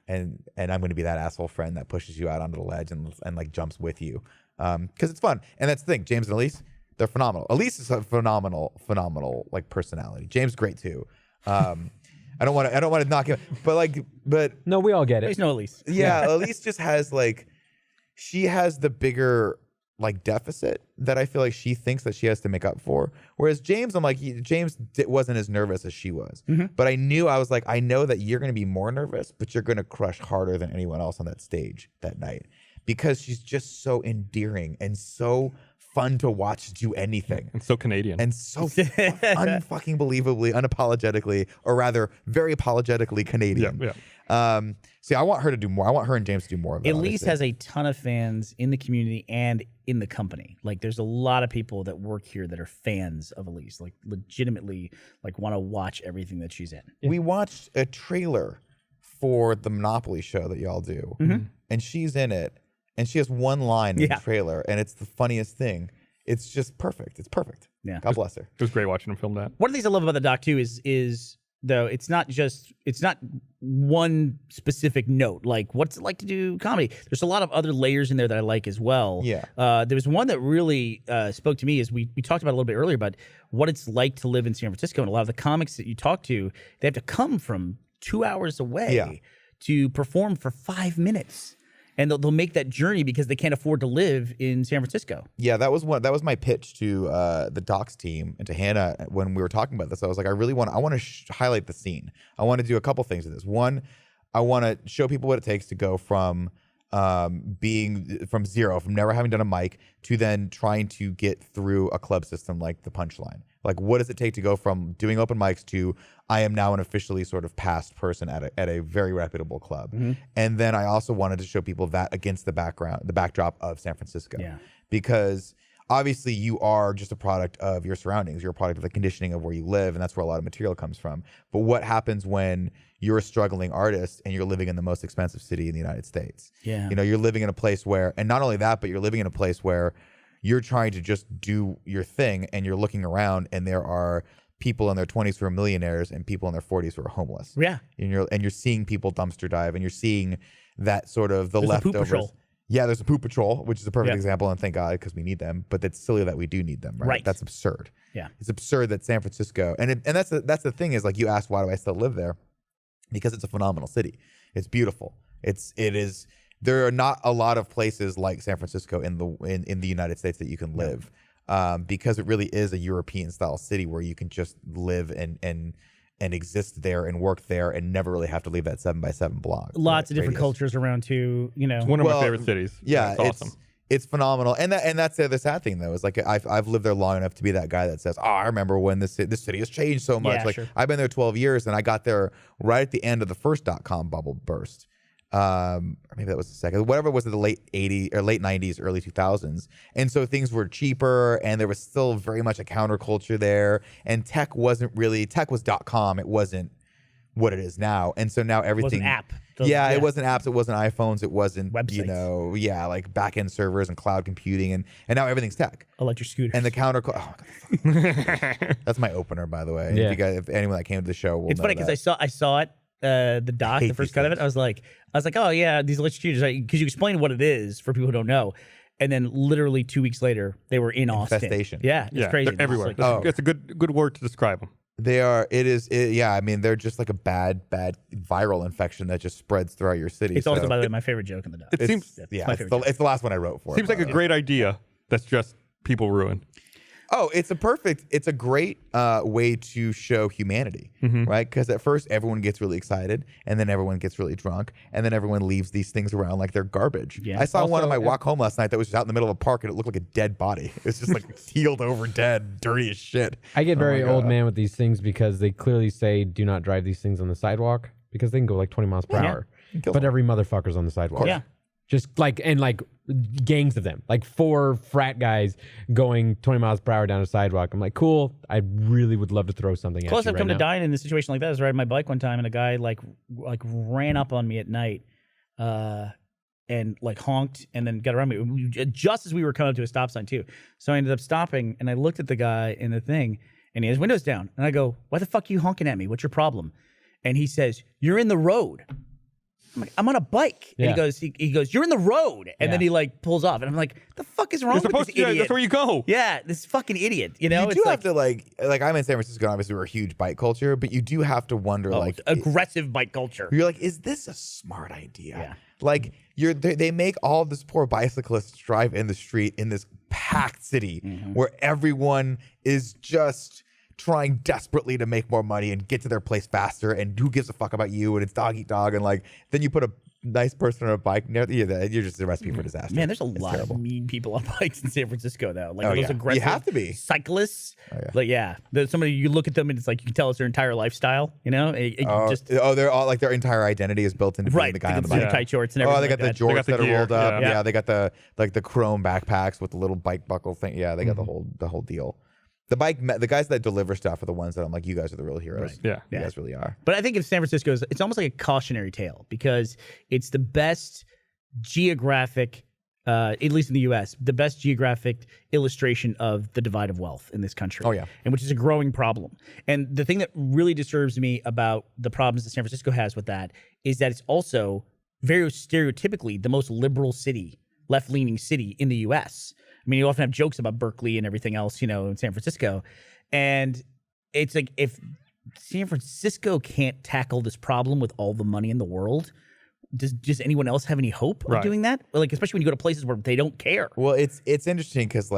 And I'm gonna be that asshole friend that pushes you out onto the ledge and like jumps with you, because it's fun. And that's the thing, James and Elise, they're phenomenal. Elise is a phenomenal like personality. James, great too. I don't want to knock him, but No, we all get it. There's no Elise. yeah, Elise just has like, she has the bigger like deficit that I feel like she thinks that she has to make up for. Whereas James, I'm like, James wasn't as nervous as she was. But I was like, I know that you're going to be more nervous, but you're going to crush harder than anyone else on that stage that night, because she's just so endearing and so fun to watch do anything. And so Canadian. And so unfucking believably, unapologetically, or rather very apologetically Canadian. See, I want her to do more. I want her and James to do more of that. Elise has a ton of fans in the community and in the company. Like, there's a lot of people that work here that are fans of Elise, like legitimately like want to watch everything that she's in. We watched a trailer for the Monopoly show that y'all do, and she's in it. and she has one line in Yeah. the trailer, and it's the funniest thing. It's just perfect. It's perfect. Yeah. God bless her. It was great watching him film that. One of the things I love about the doc too is though it's not one specific note. Like, what's it like to do comedy? There's a lot of other layers in there that I like as well. Yeah. There was one that really spoke to me, is we talked about it a little bit earlier, but what it's like to live in San Francisco. And a lot of the comics that you talk to, they have to come from 2 hours away to perform for 5 minutes. And they'll make that journey because they can't afford to live in San Francisco. Yeah, that was my pitch to the docs team and to Hannah when we were talking about this. I was like, I want to highlight the scene. I want to do a couple things with this. One, I want to show people what it takes to go from being from zero, from never having done a mic, to then trying to get through a club system like the Punchline. Like, what does it take to go from doing open mics to I am now an officially sort of passed person at a very reputable club? And then I also wanted to show people that against the backdrop of San Francisco. Yeah. Because obviously you are just a product of your surroundings. You're a product of the conditioning of where you live, and that's where a lot of material comes from. But what happens when you're a struggling artist and you're living in the most expensive city in the United States? Yeah. You know, you're living in a place where, and not only that, but you're living in a place where you're trying to just do your thing, and you're looking around and there are people in their 20s who are millionaires and people in their 40s who are homeless. Yeah. And you're seeing people dumpster dive, and you're seeing that sort of the There's a poop leftovers. patrol. Yeah, there's a poop patrol, which is a perfect Yeah. example, and thank God, because we need them. But it's silly that we do need them, right? Right. That's absurd. Yeah. It's absurd that San Francisco, and that's the thing is, like, you asked, why do I still live there? Because it's a phenomenal city. It's beautiful. It is. There are not a lot of places like San Francisco in the United States that you can live, because it really is a European style city where you can just live and exist there and work there and never really have to leave that 7x7 block. Lots of different radius. cultures around too. You know, It's one of Well, my favorite cities. Yeah, it's awesome. It's phenomenal, and that's the sad thing though, is like I've lived there long enough to be that guy that says, "Oh, I remember when this city has changed so much." Yeah, like sure. I've been there 12 years, and I got there right at the end of the first .com bubble burst, or maybe that was the second, whatever it was, in the late 80s or late 90s, early 2000s, and so things were cheaper, and there was still very much a counterculture there, and tech was .com. It wasn't what it is now, and so now it was everything. an app. It wasn't apps, it wasn't iPhones, it wasn't Websites. like back end servers and cloud computing, and now everything's tech. electric scooters. And the counter, that's my opener, by the way. Yeah. If anyone that came to the show will It's know funny because I saw it, the doc, hate the first these cut of it. things. I was like, oh yeah, these electric scooters. Because you explained what it is for people who don't know, and then literally 2 weeks later, they were in Austin. Infestation. Yeah, it's Yeah, crazy. they're everywhere. It's like- That's a good word to describe them. They are. Yeah. I mean, they're just like a bad viral infection that just spreads throughout your city. It's also, so by the way, my favorite joke in the doc. It seems yeah, my it's favorite the, joke. it's the last one I wrote for. seems like a great idea. That's just people ruin. Oh, it's a great way to show humanity, right? Because at first everyone gets really excited, and then everyone gets really drunk, and then everyone leaves these things around like they're garbage. Yeah. I saw one on Also, my walk home last night that was just out in the middle of a park, and it looked like a dead body. It was just like healed over dead, dirty as shit. I get very my old God. man with these things because they clearly say do not drive these things on the sidewalk because they can go like 20 miles per hour. Kill But them. every motherfucker's on the sidewalk. Yeah. Just like gangs of them, like 4 frat guys going 20 miles per hour down a sidewalk. I'm like, cool. I really would love to throw something at Close you I've right come now. to dying in a situation like that. I was riding my bike one time, and a guy like ran up on me at night, and like honked, and then got around me just as we were coming up to a stop sign too. So I ended up stopping, and I looked at the guy in the thing, and he had his windows down, and I go, "Why the fuck are you honking at me? What's your problem?" And he says, "You're in the road." I'm like, "I'm on a bike." And Yeah. he goes, "You're in the road." And then Yeah. he like pulls off, and I'm like, "The fuck is wrong You're with supposed this to. Yeah, idiot?" that's where you go. Yeah, this fucking idiot. You know, You do it's have to like I'm in San Francisco. Obviously, we're a huge bike culture, but you do have to wonder like, aggressive bike culture. you're like, is this a smart idea? Yeah. Like they make all this poor bicyclists drive in the street in this packed city where everyone is just trying desperately to make more money and get to their place faster, and who gives a fuck about you, and it's dog eat dog, and like then you put a nice person on a bike near you're just a recipe for disaster. Man, there's a It's lot terrible. of mean people on bikes in San Francisco, though. Like Oh, those yeah. aggressive You have to be. cyclists. yeah. Like, yeah, there's somebody you look at them and it's like you can tell it's their entire lifestyle. You know, They're all like their entire identity is built into being right. the guy on the the bike. tight shorts and Oh, everything. they got like the that. jorts the that are gear, rolled up. yeah. Yeah, they got the chrome backpacks with the little bike buckle thing. Yeah, they got the whole deal. The guys that deliver stuff are the ones that I'm like, you guys are the real heroes. Right. Yeah. You guys really are. But I think if San Francisco is, it's almost like a cautionary tale because it's the best geographic at least in the U.S., the best geographic illustration of the divide of wealth in this country. Oh, yeah. And which is a growing problem. And the thing that really disturbs me about the problems that San Francisco has with that is that it's also very stereotypically the most liberal city, left-leaning city in the U.S. I mean, you often have jokes about Berkeley and everything else, in San Francisco. And it's like, if San Francisco can't tackle this problem with all the money in the world, does anyone else have any hope of doing that? Like, especially when you go to places where they don't care. Well, it's interesting because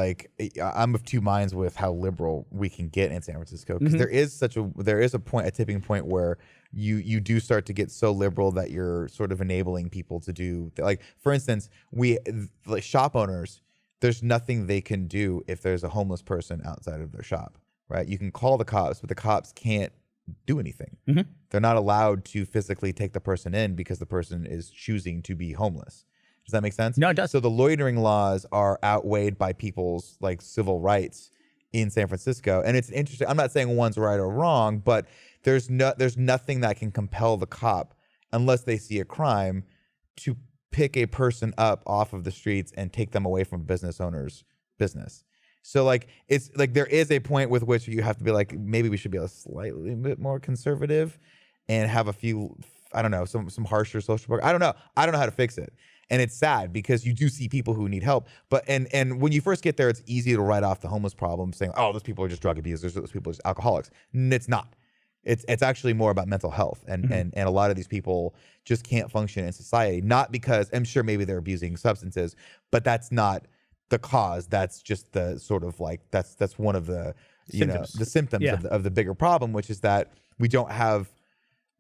I'm of two minds with how liberal we can get in San Francisco, because there is a tipping point where you do start to get so liberal that you're sort of enabling people to do, like, for instance, shop owners, there's nothing they can do if there's a homeless person outside of their shop, right? You can call the cops, but the cops can't do anything. They're not allowed to physically take the person in because the person is choosing to be homeless. Does that make sense? No, it does. So the loitering laws are outweighed by people's civil rights in San Francisco. And it's interesting. I'm not saying one's right or wrong, but there's nothing that can compel the cop, unless they see a crime, to pick a person up off of the streets and take them away from a business owner's business. So it's there is a point with which you have to be like, maybe we should be a slightly bit more conservative and have a few, I don't know, some harsher social work. I don't know how to fix it. And it's sad because you do see people who need help. But and when you first get there, it's easy to write off the homeless problem, saying, oh, those people are just drug abusers, those people are just alcoholics. It's not. It's actually more about mental health. And a lot of these people just can't function in society. Not because, I'm sure maybe they're abusing substances, but that's not the cause. That's just the sort of that's one of the the symptoms of the bigger problem, which is that we don't have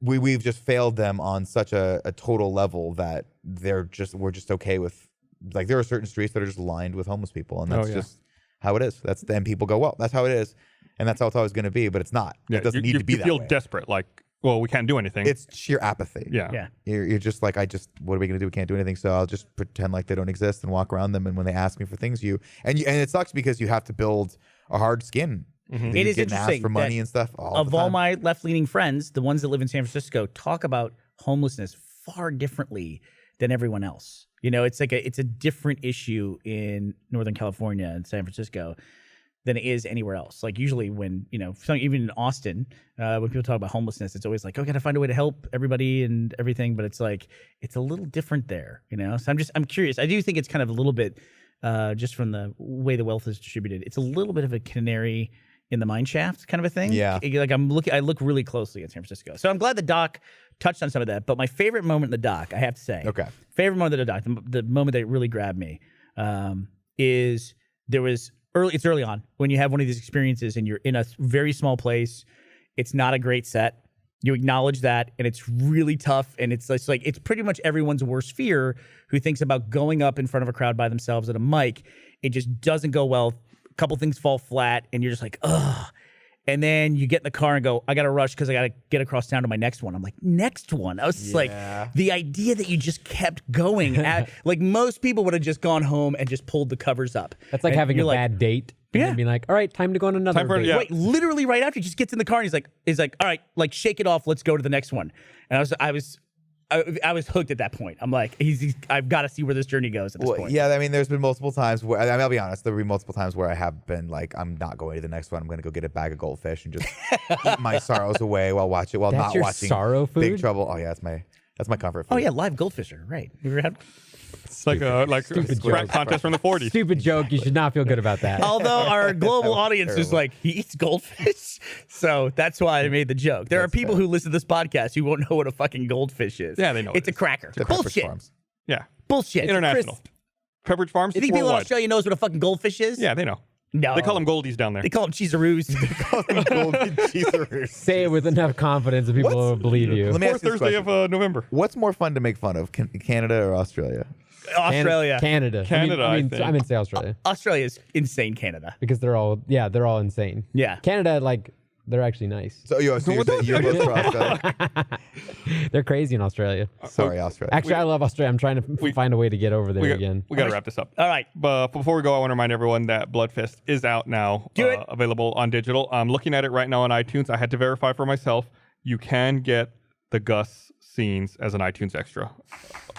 we've just failed them on such a total level that we're just okay with, there are certain streets that are just lined with homeless people, and that's just how it is. Then people go, well, that's how it is, and that's how it's always going to be, but it's not. It doesn't need to be that way. You feel desperate, well, we can't do anything. It's sheer apathy. Yeah. You're just what are we going to do? We can't do anything, so I'll just pretend like they don't exist and walk around them. And when they ask me for things, and it sucks because you have to build a hard skin. It is interesting asked for money and stuff. All my left-leaning friends, the ones that live in San Francisco, talk about homelessness far differently than everyone else. It's it's a different issue in Northern California and San Francisco than it is anywhere else. Usually when, even in Austin, when people talk about homelessness, it's always gotta find a way to help everybody and everything. But it's it's a little different there, So I'm curious. I do think it's kind of a little bit, just from the way the wealth is distributed, it's a little bit of a canary in the mine shaft kind of a thing. Yeah. I look really closely at San Francisco. So I'm glad the doc touched on some of that. But my favorite moment in the doc, I have to say, favorite moment of the doc, the moment that really grabbed me, is it's early on when you have one of these experiences and you're in a very small place. It's not a great set. You acknowledge that, and it's really tough. And it's it's pretty much everyone's worst fear who thinks about going up in front of a crowd by themselves at a mic. It just doesn't go well. A couple things fall flat, and you're just ugh. And then you get in the car and go, I got to rush because I got to get across town to my next one. I'm like, next one? I was just the idea that you just kept going. Most people would have just gone home and just pulled the covers up. That's like having a bad date. And then being like, all right, time to go on another date. Yeah. Wait, literally right after he just gets in the car and he's like, all right, shake it off. Let's go to the next one. And I was hooked at that point. I'm like, I've got to see where this journey goes at this point. Yeah, I mean, there's been multiple times where, I'll be honest, there'll be multiple times where I have been I'm not going to the next one. I'm going to go get a bag of goldfish and just eat my sorrows away while That's not your watching sorrow food? Big Trouble. Oh yeah, that's my comfort food. Oh yeah, live goldfish are right. You ever had? It's like a rap contest from the 40s. Stupid joke. You should not feel good about that. Although our global audience is he eats goldfish. So that's why I made the joke. There are people who listen to this podcast who won't know what a fucking goldfish is. Yeah, they know it's a cracker. Bullshit. Farms. Yeah. Bullshit. International. Pepperidge Farms. You think people in worldwide. Australia knows what a fucking goldfish is? Yeah, they know. No. They call them goldies down there. They call them cheeseroos. Golden cheeseroos. Say it with enough confidence and people will believe you. Let me Fourth ask you this Thursday question. of November. What's more fun to make fun of, Canada or Australia? Australia. Canada. Canada, I I mean, think. I meant to say Australia Australia is insane. Canada. because they're all insane. Yeah. Canada, they're actually nice. So you're saying you're both for Australia? They're crazy in Australia. Sorry, Australia. Actually, I love Australia. I'm trying to find a way to get over there again. We got to wrap this up. All right. But before we go, I want to remind everyone that Bloodfist is out now. Do it. Available on digital. I'm looking at it right now on iTunes. I had to verify for myself. You can get the Gus scenes as an iTunes extra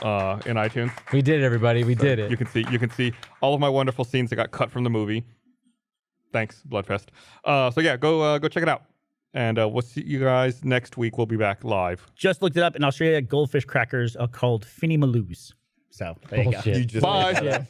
in iTunes. We did it, everybody. We did it. You can see all of my wonderful scenes that got cut from the movie. Thanks, Bloodfest. So yeah, go check it out. And we'll see you guys next week. We'll be back live. Just looked it up in Australia. Goldfish crackers are called Finny Maloos. So there you go. Bullshit. You just Bye. Yeah.